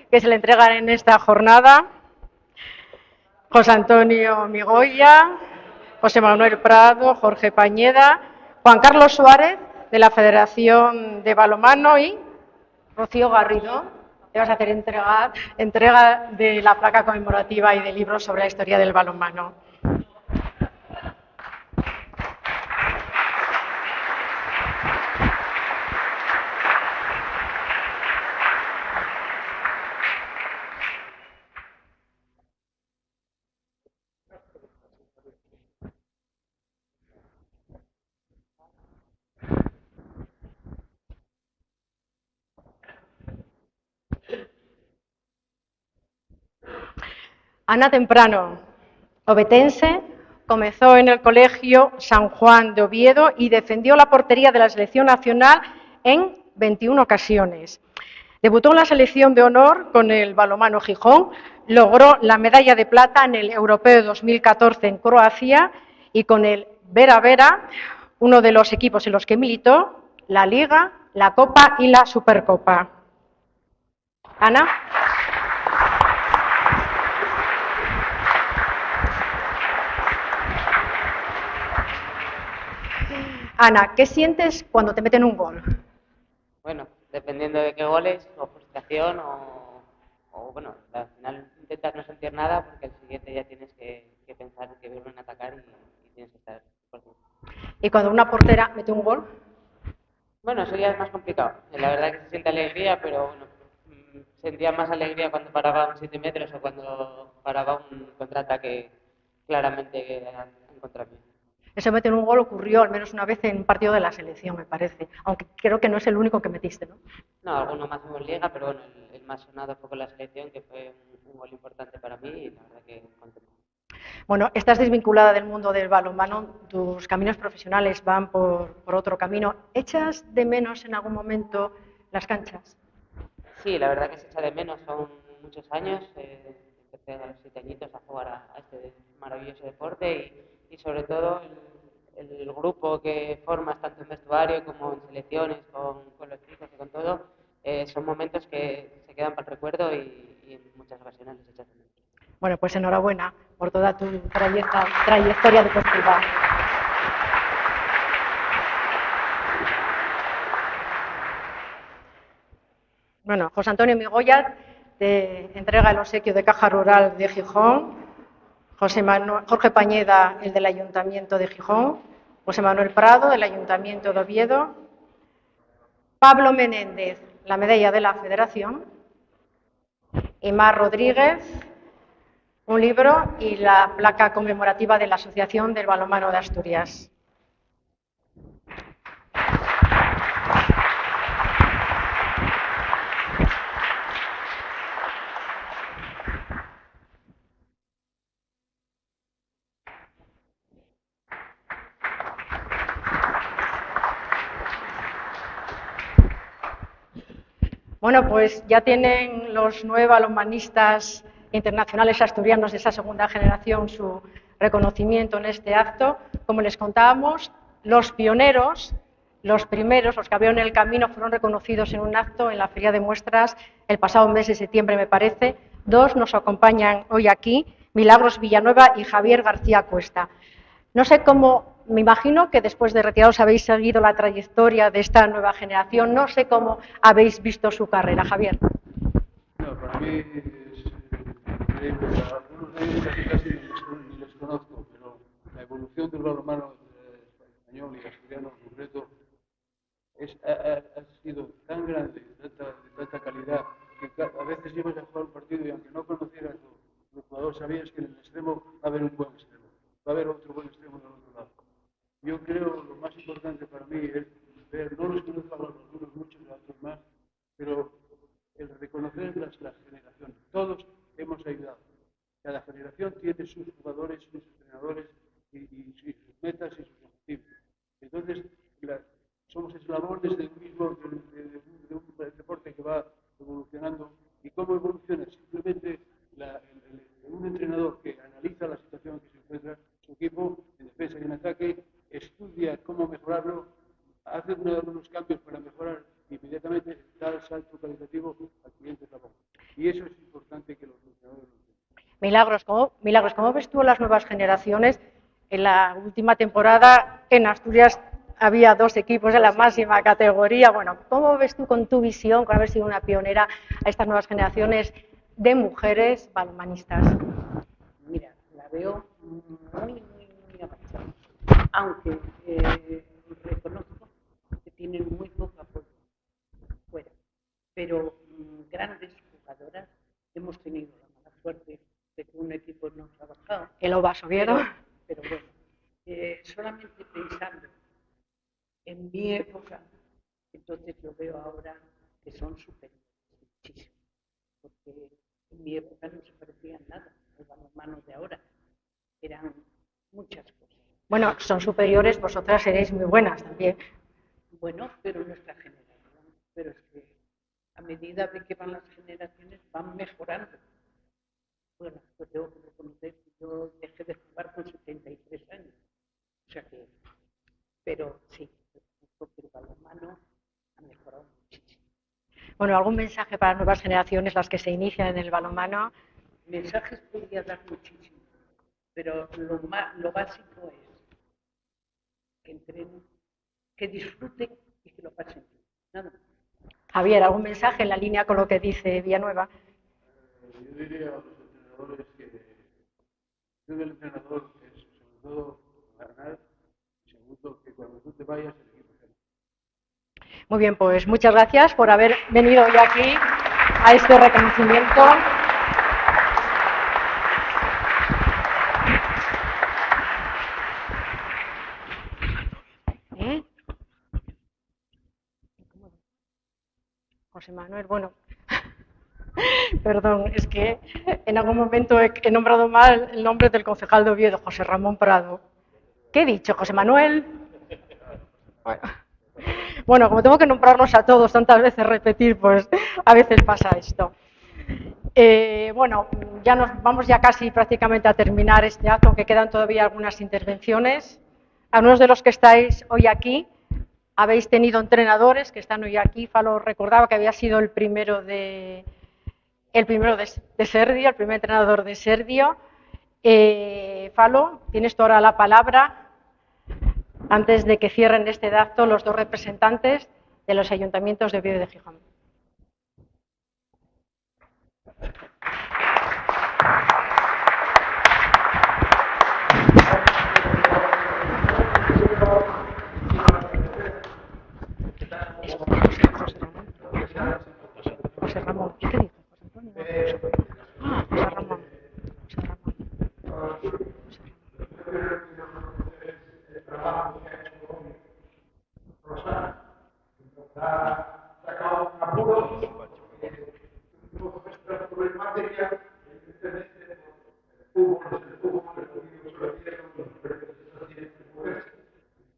que se le entregan en esta jornada. José Antonio Migoya, José Manuel Prado, Jorge Pañeda, Juan Carlos Suárez, de la Federación de Balonmano, y Rocío Garrido. Le vas a hacer entrega de la placa conmemorativa y de libros sobre la historia del balonmano. Ana Temprano, obetense, comenzó en el Colegio San Juan de Oviedo y defendió la portería de la selección nacional en 21 ocasiones. Debutó en la selección de honor con el balonmano Gijón, logró la medalla de plata en el Europeo 2014 en Croacia y con el Vera Vera, uno de los equipos en los que militó, la Liga, la Copa y la Supercopa. Ana. Ana, ¿qué sientes cuando te meten un gol? Bueno, dependiendo de qué goles, o frustración, o bueno, al final intentar no sentir nada porque el siguiente ya tienes que pensar que vuelven a atacar y tienes que estar por ti. Y cuando una portera mete un gol, Bueno, eso ya es más complicado. La verdad que se siente alegría, pero bueno, sentía más alegría cuando paraba un 7 metros o cuando paraba un contraataque claramente en contra mí. ese meter un gol ocurrió al menos una vez en un partido de la selección, me parece, aunque creo que no es el único que metiste, ¿no? No, alguno más en Liga, pero bueno, el más sonado fue con la selección, que fue un gol importante para mí y la verdad que contento. Bueno, estás desvinculada del mundo del balonmano, tus caminos profesionales van por otro camino. ¿Echas de menos en algún momento las canchas? Sí, la verdad que se echa de menos, son muchos años. Empecé a los 7 añitos a jugar a este maravilloso deporte y sobre todo el grupo que formas tanto en vestuario como en selecciones, con los chicos y con todo, son momentos que se quedan para el recuerdo y en muchas ocasiones les echas de menos. Bueno, pues enhorabuena por toda tu trayectoria deportiva. Bueno, José Antonio Migoya te entrega el obsequio de Caja Rural de Gijón, Jorge Pañeda, el del Ayuntamiento de Gijón, José Manuel Prado, del Ayuntamiento de Oviedo, Pablo Menéndez, la medalla de la Federación, y Mar Rodríguez, un libro y la placa conmemorativa de la Asociación del Balonmano de Asturias. Bueno, pues ya tienen los 9 balonmanistas internacionales asturianos de esa segunda generación su reconocimiento en este acto. Como les contábamos, los pioneros, los primeros, los que abrieron el camino, fueron reconocidos en un acto en la Feria de Muestras el pasado mes de septiembre, me parece. 2 nos acompañan hoy aquí, Milagros Villanueva y Javier García Cuesta. No sé cómo... Me imagino que después de retirados habéis seguido la trayectoria de esta nueva generación. No sé cómo habéis visto su carrera, Javier. No, para mí es increíble. Algunos de ellos casi ni les conozco, pero la evolución del balonmano español y asturiano en concreto ha sido tan grande, de tanta calidad, que a veces llevas a jugar un partido y aunque no conocieras los jugadores, sabías que en el extremo va a haber un buen extremo, va a haber otro buen extremo del otro lado. Yo creo lo más importante para mí es ver, no los conozco a algunos muchos, a otros más, pero el reconocer las generaciones. Todos hemos ayudado. Cada generación tiene sus jugadores, sus entrenadores y sus metas y sus objetivos. Entonces, somos eslabones de un deporte que va evolucionando. ¿Y cómo evoluciona? Simplemente un entrenador que analiza la situación que se encuentra su equipo en defensa y en ataque, estudia cómo mejorarlo, hace unos cambios para mejorar inmediatamente, da el salto cualitativo al siguiente trabajo. Y eso es importante que los entrenadores lo entiendan. Milagros, ¿cómo ves tú las nuevas generaciones? En la última temporada en Asturias había 2 equipos de la máxima categoría. Bueno, ¿cómo ves tú con tu visión, con haber sido una pionera a estas nuevas generaciones de mujeres balonmanistas? Mira, la veo muy avanzada, aunque reconozco que tienen muy poco apoyo fuera, pero grandes jugadoras. Hemos tenido la mala suerte de que un equipo no ha trabajado. El Ovas Oviedo. Pero bueno, solamente pensando en mi época, entonces yo veo ahora que son superiores muchísimo, porque en mi época no se parecían nada los balonmanos de ahora, eran muchas cosas. Bueno, son superiores, vosotras seréis muy buenas también. Bueno, pero nuestra generación, pero es que a medida de que van las generaciones van mejorando. Bueno, pues tengo que reconocer que yo dejé de jugar con 73 años, o sea que, pero sí, porque el balonmano ha mejorado muchísimo. Bueno, ¿algún mensaje para las nuevas generaciones, las que se inician en el balonmano? Mensajes podría dar muchísimo, pero lo básico es que entrenen, que disfruten y que lo pasen bien. Nada. Javier, ¿algún mensaje en la línea con lo que dice Villanueva? Yo diría a los entrenadores que el del entrenador es sobre todo ganar y segundo que cuando tú te vayas el equipo gana. Muy bien, pues muchas gracias por haber venido hoy aquí a este reconocimiento. José Manuel, bueno, perdón, es que en algún momento he nombrado mal el nombre del concejal de Oviedo, José Ramón Prado. ¿Qué he dicho, José Manuel? Bueno, como tengo que nombrarlos a todos tantas veces, repetir, pues a veces pasa esto. Bueno, ya nos vamos ya casi prácticamente a terminar este acto, aunque quedan todavía algunas intervenciones. Algunos de los que estáis hoy aquí habéis tenido entrenadores que están hoy aquí. Falo recordaba que había sido el primero de Serdio, el primer entrenador de Serdio. Falo, tienes tú ahora la palabra antes de que cierren este acto los dos representantes de los ayuntamientos de Oviedo y de Gijón. José Ramón, ¿qué dijo? José Ramón. Sacado un apuro, nuestra problemática, evidentemente, el fútbol,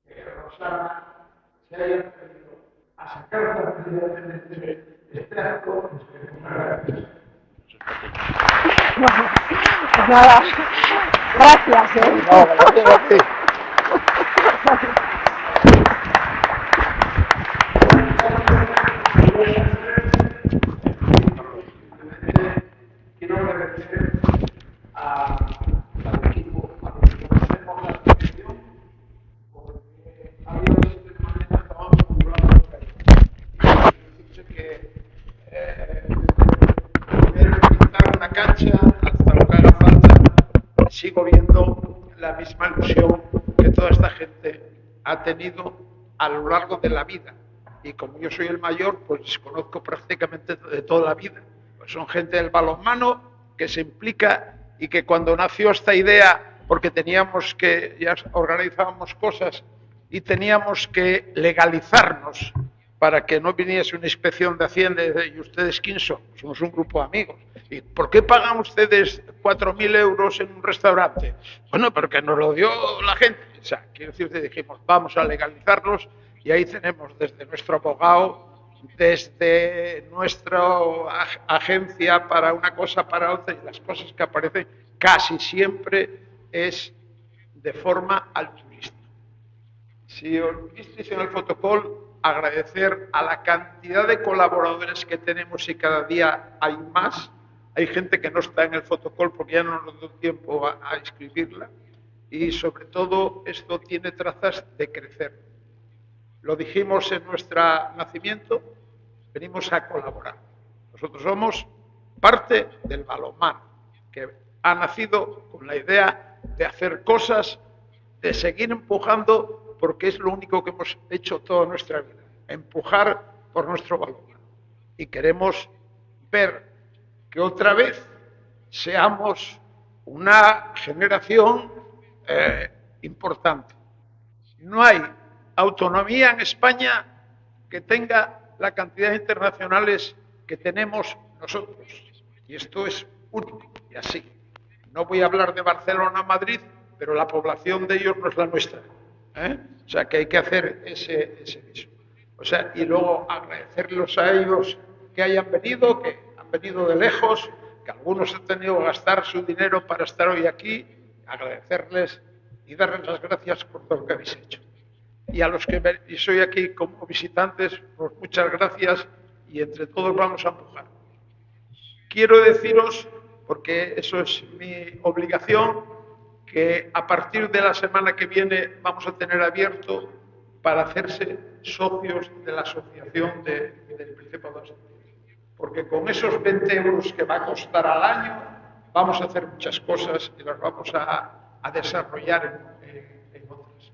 que Rosana se haya atrevido a sacar rápidamente este acto. Pues nada, gracias. No, gracias a ti. Quiero agradecer al equipo, a los que conocemos la asociación, porque ha habido de manera trabajo acumulado. Dice que poder pintar una cancha hasta lo que haga falta, sigo viendo la misma ilusión que toda esta gente ha tenido a lo largo de la vida. Y como yo soy el mayor, pues conozco prácticamente de toda la vida. Pues son gente del balonmano que se implica y que cuando nació esta idea, porque teníamos que, ya organizábamos cosas y teníamos que legalizarnos para que no viniese una inspección de Hacienda y de, ¿y ustedes quién son? Somos un grupo de amigos. ¿Y por qué pagan ustedes 4.000 euros en un restaurante? Bueno, porque nos lo dio la gente. O sea, quiero decir, dijimos, vamos a legalizarlos y ahí tenemos desde nuestro abogado, desde nuestra agencia para una cosa, para otra, y las cosas que aparecen casi siempre es de forma altruista. Si os visteis en el protocolo, agradecer a la cantidad de colaboradores que tenemos y cada día hay más. Hay gente que no está en el protocolo porque ya no nos dio tiempo a escribirla. Y sobre todo esto tiene trazas de crecer. Lo dijimos en nuestro nacimiento, venimos a colaborar. Nosotros somos parte del balonmano, que ha nacido con la idea de hacer cosas, de seguir empujando, porque es lo único que hemos hecho toda nuestra vida, empujar por nuestro balonmano. Y queremos ver que otra vez seamos una generación importante. No hay autonomía en España que tenga la cantidad de internacionales que tenemos nosotros. Y esto es único y así. No voy a hablar de Barcelona, Madrid, pero la población de ellos no es la nuestra. O sea, que hay que hacer ese mismo. O sea, y luego agradecerlos a ellos que hayan venido, que han venido de lejos, que algunos han tenido que gastar su dinero para estar hoy aquí, agradecerles y darles las gracias por todo lo que habéis hecho. Y a los que soy aquí como visitantes, pues muchas gracias y entre todos vamos a empujar. Quiero deciros, porque eso es mi obligación, que a partir de la semana que viene vamos a tener abierto para hacerse socios de la Asociación de del Principado de Asturias. Porque con esos 20 euros que va a costar al año, vamos a hacer muchas cosas y las vamos a desarrollar en otras.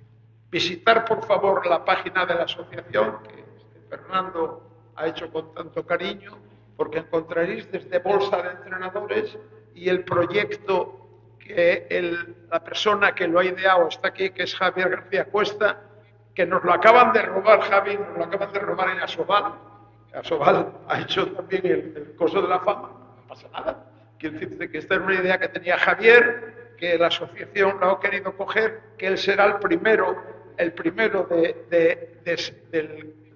Visitar, por favor, la página de la asociación que Fernando ha hecho con tanto cariño, porque encontraréis desde bolsa de entrenadores y el proyecto que la persona que lo ha ideado está aquí, que es Javier García Cuesta, que nos lo acaban de robar, Javi, nos lo acaban de robar en Asobal. Asobal ha hecho también el coso de la fama, no pasa nada. Quiero decirte que esta es una idea que tenía Javier, que la asociación la ha querido coger, que él será el primero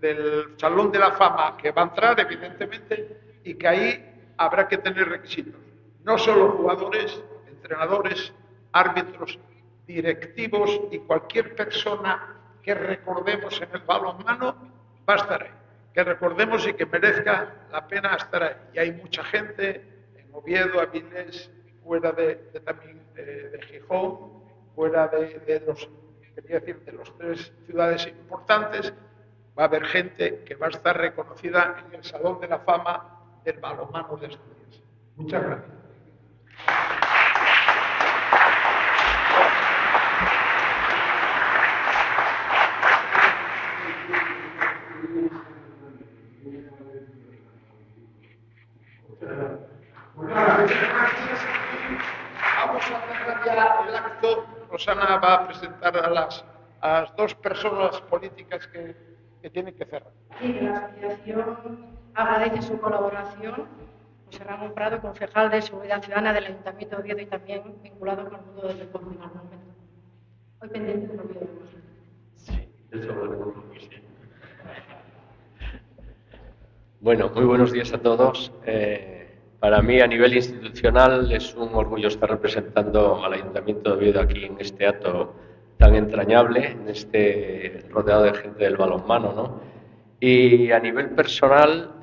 del Salón de la Fama que va a entrar, evidentemente, y que ahí habrá que tener requisitos. No solo jugadores, entrenadores, árbitros, directivos y cualquier persona que recordemos en el balonmano va a estar ahí. Que recordemos y que merezca la pena estar ahí. Y hay mucha gente en Oviedo, Avilés, fuera también de Gijón, fuera de los 3 ciudades importantes, va a haber gente que va a estar reconocida en el Salón de la Fama del balonmano de Asturias. Muchas gracias. Vamos a cerrar ya el acto. Rosana va a presentar a las 2 personas políticas que tienen que cerrar. Sí, la asociación agradece su colaboración. José Ramón Prado, concejal de Seguridad Ciudadana del Ayuntamiento de Oviedo y también vinculado con el mundo del deporte en algún momento. Hoy pendiente de Oviedo. Sí, eso lo sí. Bueno, muy buenos días a todos. Para mí, a nivel institucional, es un orgullo estar representando al Ayuntamiento de Oviedo aquí en este acto tan entrañable, en rodeado de gente del balonmano, ¿no? Y a nivel personal,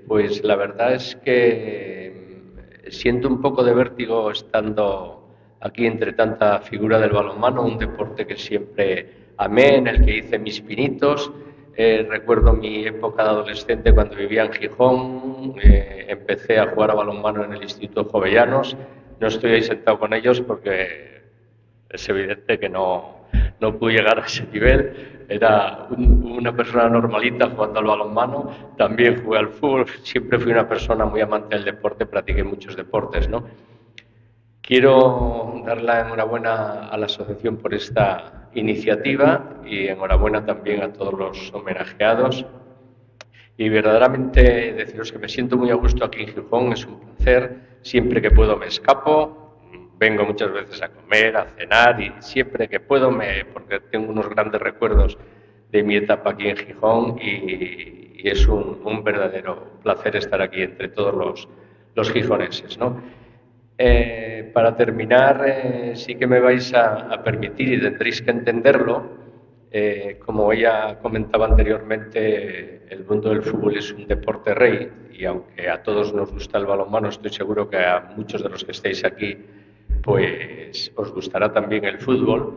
pues la verdad es que siento un poco de vértigo estando aquí entre tanta figura del balonmano, un deporte que siempre amé, en el que hice mis pinitos. Recuerdo mi época de adolescente cuando vivía en Gijón, empecé a jugar a balonmano en el Instituto Jovellanos. No estoy ahí sentado con ellos porque es evidente que no pude llegar a ese nivel. Era una persona normalita jugando al balonmano, también jugué al fútbol, siempre fui una persona muy amante del deporte, practiqué muchos deportes, ¿no? Quiero dar la enhorabuena a la asociación por esta iniciativa y enhorabuena también a todos los homenajeados. Y verdaderamente deciros que me siento muy a gusto aquí en Gijón, es un placer, siempre que puedo me escapo, vengo muchas veces a comer, a cenar y siempre que puedo porque tengo unos grandes recuerdos de mi etapa aquí en Gijón y es un verdadero placer estar aquí entre todos los gijoneses, ¿no? Para terminar, sí que me vais a permitir y tendréis que entenderlo, como ella comentaba anteriormente, el mundo del fútbol es un deporte rey y aunque a todos nos gusta el balonmano, estoy seguro que a muchos de los que estáis aquí pues os gustará también el fútbol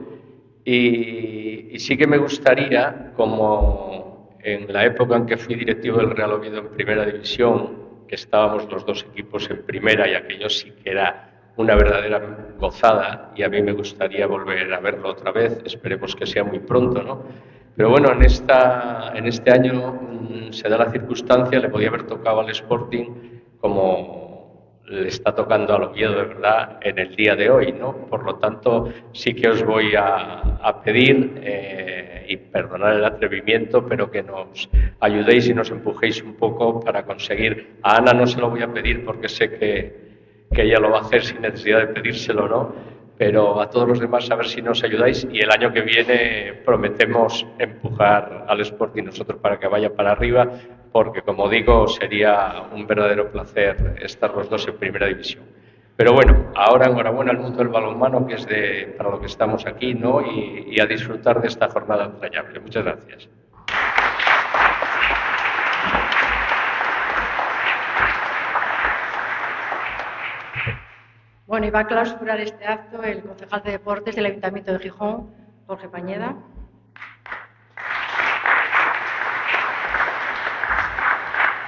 y sí que me gustaría, como en la época en que fui directivo del Real Oviedo en Primera División, que estábamos los 2 equipos en primera y aquello sí que era una verdadera gozada y a mí me gustaría volver a verlo otra vez, esperemos que sea muy pronto, ¿no? Pero bueno, en este año se da la circunstancia, le podía haber tocado al Sporting como le está tocando al Oviedo de verdad en el día de hoy, ¿no? Por lo tanto, sí que os voy a pedir, y perdonar el atrevimiento, pero que nos ayudéis y nos empujéis un poco para conseguir. A Ana no se lo voy a pedir porque sé que ella lo va a hacer sin necesidad de pedírselo, ¿no? Pero a todos los demás a ver si nos ayudáis y el año que viene prometemos empujar al Sporting nosotros para que vaya para arriba, porque como digo, sería un verdadero placer estar los 2 en Primera División. Pero bueno, ahora enhorabuena al mundo del balonmano, que es para lo que estamos aquí, ¿no? Y a disfrutar de esta jornada entrañable. Muchas gracias. Bueno, y va a clausurar este acto el concejal de Deportes del Ayuntamiento de Gijón, Jorge Pañeda.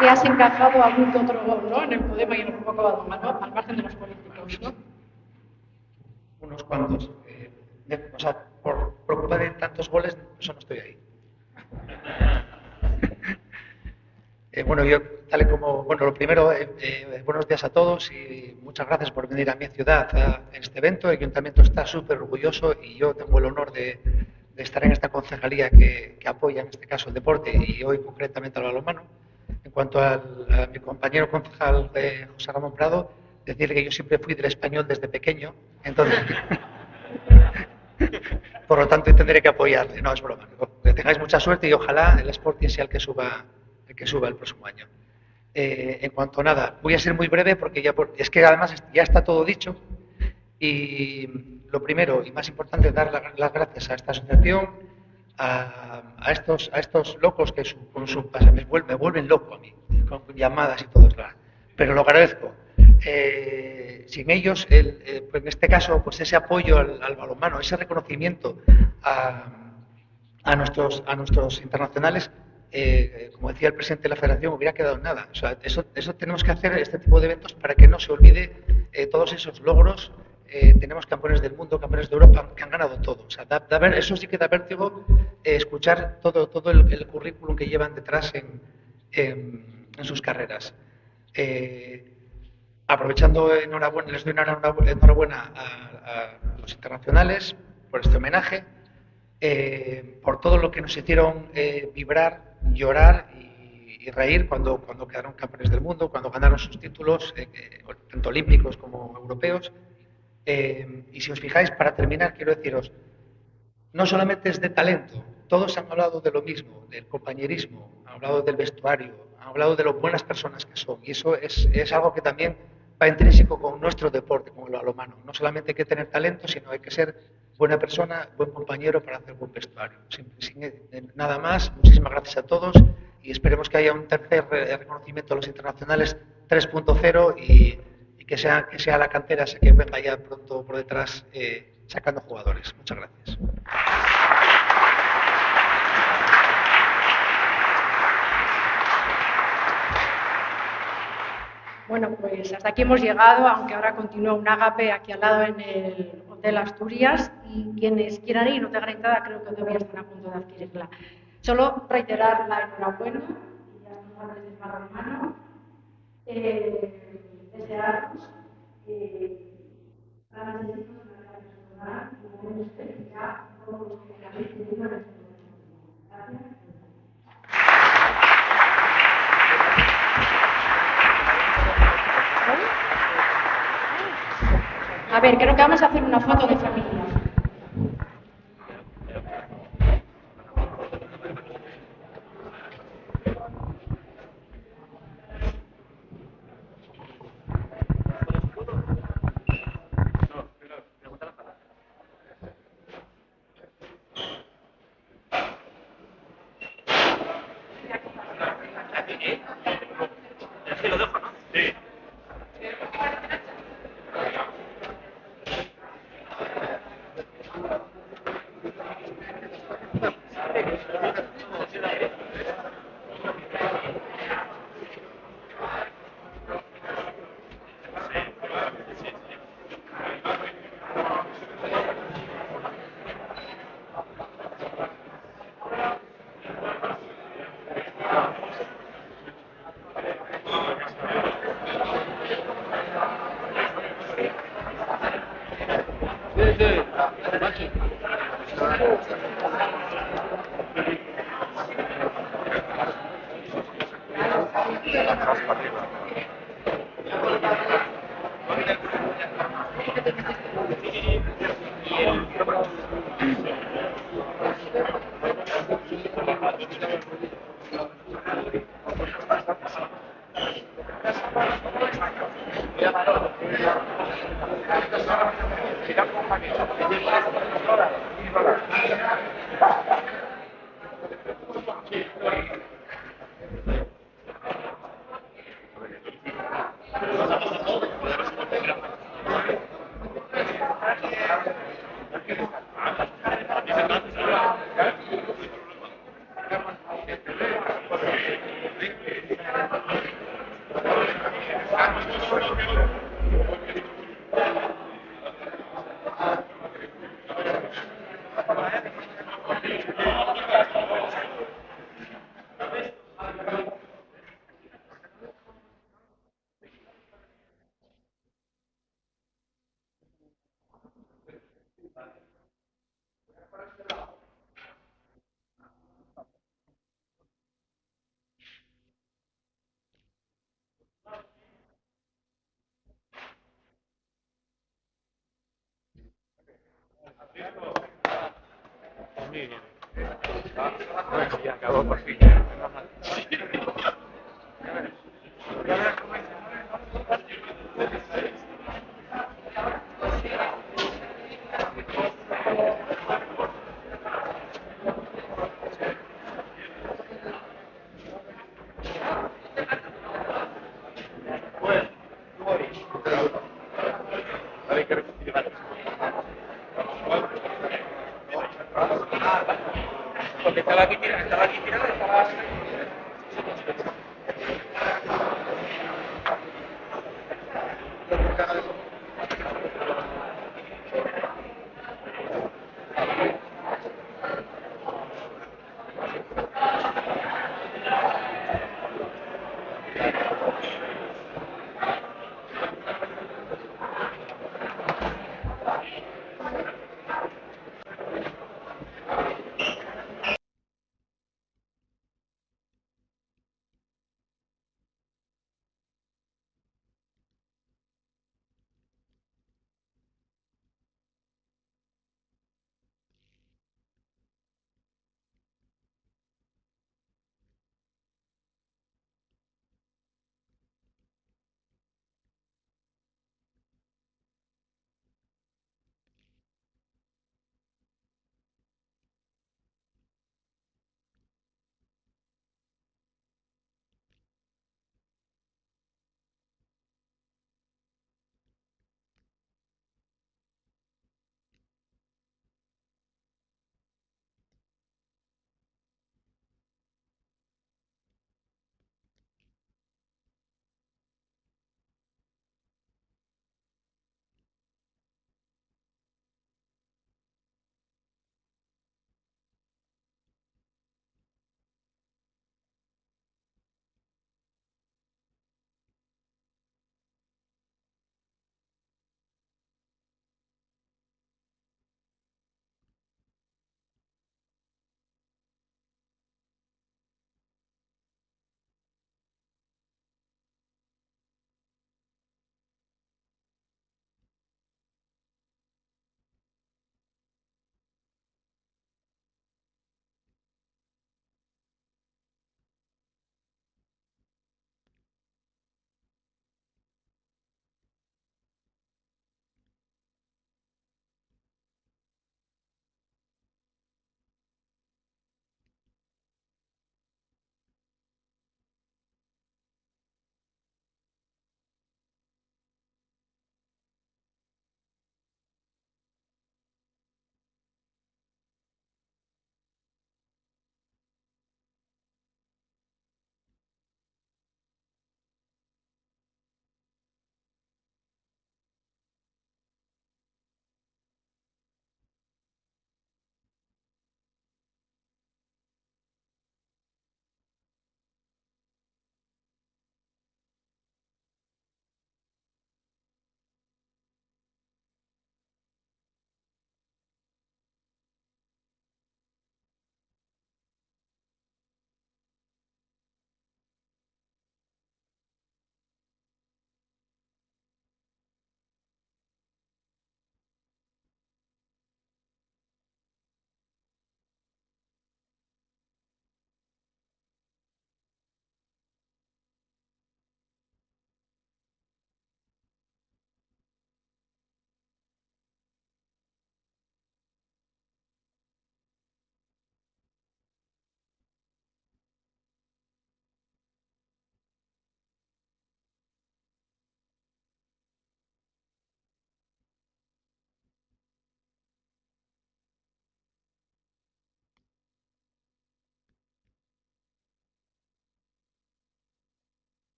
que has encajado algún que otro gol, ¿no? En el Podemos y en el Grupo Balonmano, al margen de los políticos, ¿no? Unos cuantos. O sea, por culpa de tantos goles, eso no estoy ahí. Bueno, yo, tal y como, bueno, lo primero, buenos días a todos y muchas gracias por venir a mi ciudad a este evento. El Ayuntamiento está súper orgulloso y yo tengo el honor de estar en esta concejalía que apoya, en este caso, el deporte y hoy concretamente al balonmano. En cuanto a mi compañero concejal José Ramón Prado, decirle que yo siempre fui del Español desde pequeño, entonces, por lo tanto, tendré que apoyarle. No, es broma. Que tengáis mucha suerte y ojalá el Sporting sea el que suba el próximo año. En cuanto a nada, voy a ser muy breve porque es que además ya está todo dicho y lo primero y más importante es dar las gracias a esta asociación, a estos locos que me vuelven loco a mí, con llamadas y todo eso, pero lo agradezco. Sin ellos, pues en este caso, pues ese apoyo al balonmano, ese reconocimiento a nuestros internacionales, como decía el presidente de la Federación, hubiera quedado en nada. O sea, eso tenemos que hacer este tipo de eventos para que no se olvide todos esos logros. Tenemos campeones del mundo, campeones de Europa que han ganado todo. O sea, eso sí que da vértigo escuchar todo el currículum que llevan detrás en sus carreras. Aprovechando, les doy enhorabuena a los internacionales por este homenaje, por todo lo que nos hicieron vibrar, llorar y reír cuando quedaron campeones del mundo, cuando ganaron sus títulos, tanto olímpicos como europeos. Y si os fijáis, para terminar, quiero deciros, no solamente es de talento, todos han hablado de lo mismo, del compañerismo, han hablado del vestuario, han hablado de lo buenas personas que son, y eso es algo que también va intrínseco con nuestro deporte, con el balonmano. No solamente hay que tener talento, sino hay que ser buena persona, buen compañero para hacer buen vestuario. Sin nada más, muchísimas gracias a todos y esperemos que haya un tercer reconocimiento a los internacionales 3.0 y que sea la cantera esa que venga ya pronto por detrás sacando jugadores. Muchas gracias. Bueno, pues hasta aquí hemos llegado, aunque ahora continúa un ágape aquí al lado en el Hotel Asturias y quienes quieran ir no tengan entrada creo que todavía están a punto de adquirirla. Solo reiterar la enhorabuena y a los padres del balonmano, desearos para los chicos de la clase escolar y podemos felicitar a todos los que habéis tenido en este momento. Gracias. A ver, creo que vamos a hacer una foto de familia. Muy bien. Bueno, ya acabó por fin. Porque estaba aquí tirado, estaba...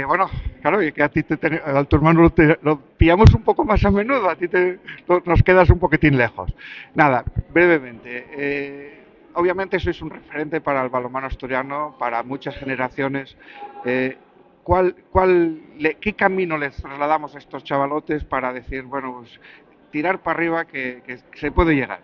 Bueno, claro, y que a ti a tu hermano lo pillamos un poco más a menudo, a ti nos quedas un poquitín lejos. Nada, brevemente, obviamente sois un referente para el balonmano asturiano, para muchas generaciones. ¿Qué camino les trasladamos a estos chavalotes para decir, bueno, pues tirar para arriba que se puede llegar?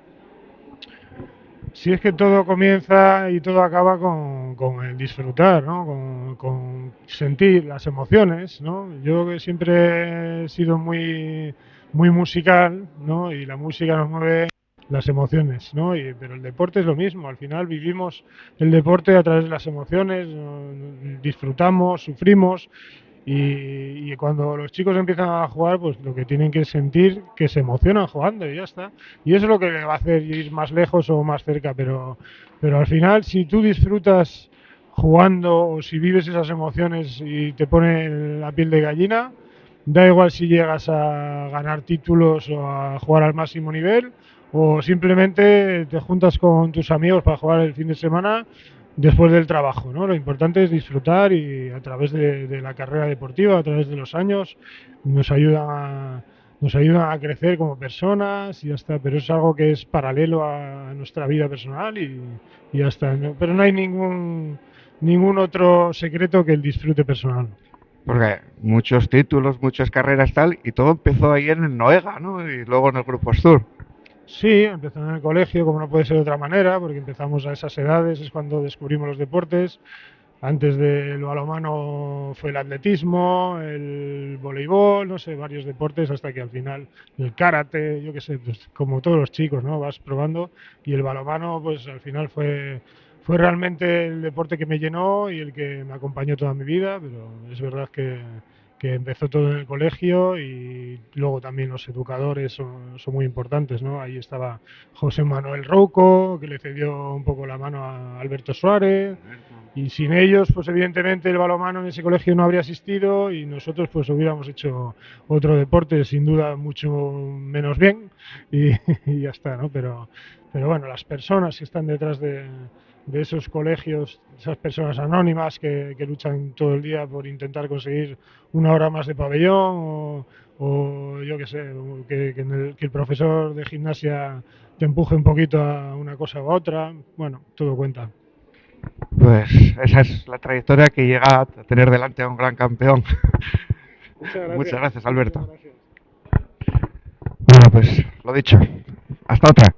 Si es que todo comienza y todo acaba con el disfrutar, ¿no? Con sentir las emociones, ¿no? Yo que siempre he sido muy musical, ¿no? Y la música nos mueve las emociones, ¿no? Pero el deporte es lo mismo, al final vivimos el deporte a través de las emociones, disfrutamos, sufrimos. Y cuando los chicos empiezan a jugar, pues lo que tienen que sentir que se emocionan jugando y ya está. Y eso es lo que le va a hacer ir más lejos o más cerca. Pero al final, si tú disfrutas jugando o si vives esas emociones y te pone la piel de gallina, da igual si llegas a ganar títulos o a jugar al máximo nivel o simplemente te juntas con tus amigos para jugar el fin de semana después del trabajo, ¿no? Lo importante es disfrutar y a través de la carrera deportiva, a través de los años, nos ayudan a crecer como personas y ya está, pero es algo que es paralelo a nuestra vida personal y ya está, ¿no? Pero no hay ningún otro secreto que el disfrute personal. Porque muchos títulos, muchas carreras tal, y todo empezó ahí en el Noega, ¿no? Y luego en el Grupo Astur. Sí, empezó en el colegio, como no puede ser de otra manera, porque empezamos a esas edades, es cuando descubrimos los deportes. Antes del balonmano fue el atletismo, el voleibol, no sé, varios deportes, hasta que al final el karate, yo qué sé, pues como todos los chicos, ¿no? Vas probando y el balonmano, pues al final fue realmente el deporte que me llenó y el que me acompañó toda mi vida, pero es verdad que empezó todo en el colegio y luego también los educadores son muy importantes, ¿no? Ahí estaba José Manuel Rouco, que le cedió un poco la mano a Alberto Suárez, y sin ellos, pues evidentemente el balonmano en ese colegio no habría existido y nosotros pues hubiéramos hecho otro deporte, sin duda mucho menos bien, y ya está, ¿no? Pero bueno, las personas que están detrás de esos colegios, esas personas anónimas que luchan todo el día por intentar conseguir una hora más de pabellón o yo qué sé, que el profesor de gimnasia te empuje un poquito a una cosa u otra, bueno, todo cuenta. Pues esa es la trayectoria que llega a tener delante a un gran campeón. Muchas gracias, Alberto. Bueno, pues lo dicho, hasta otra.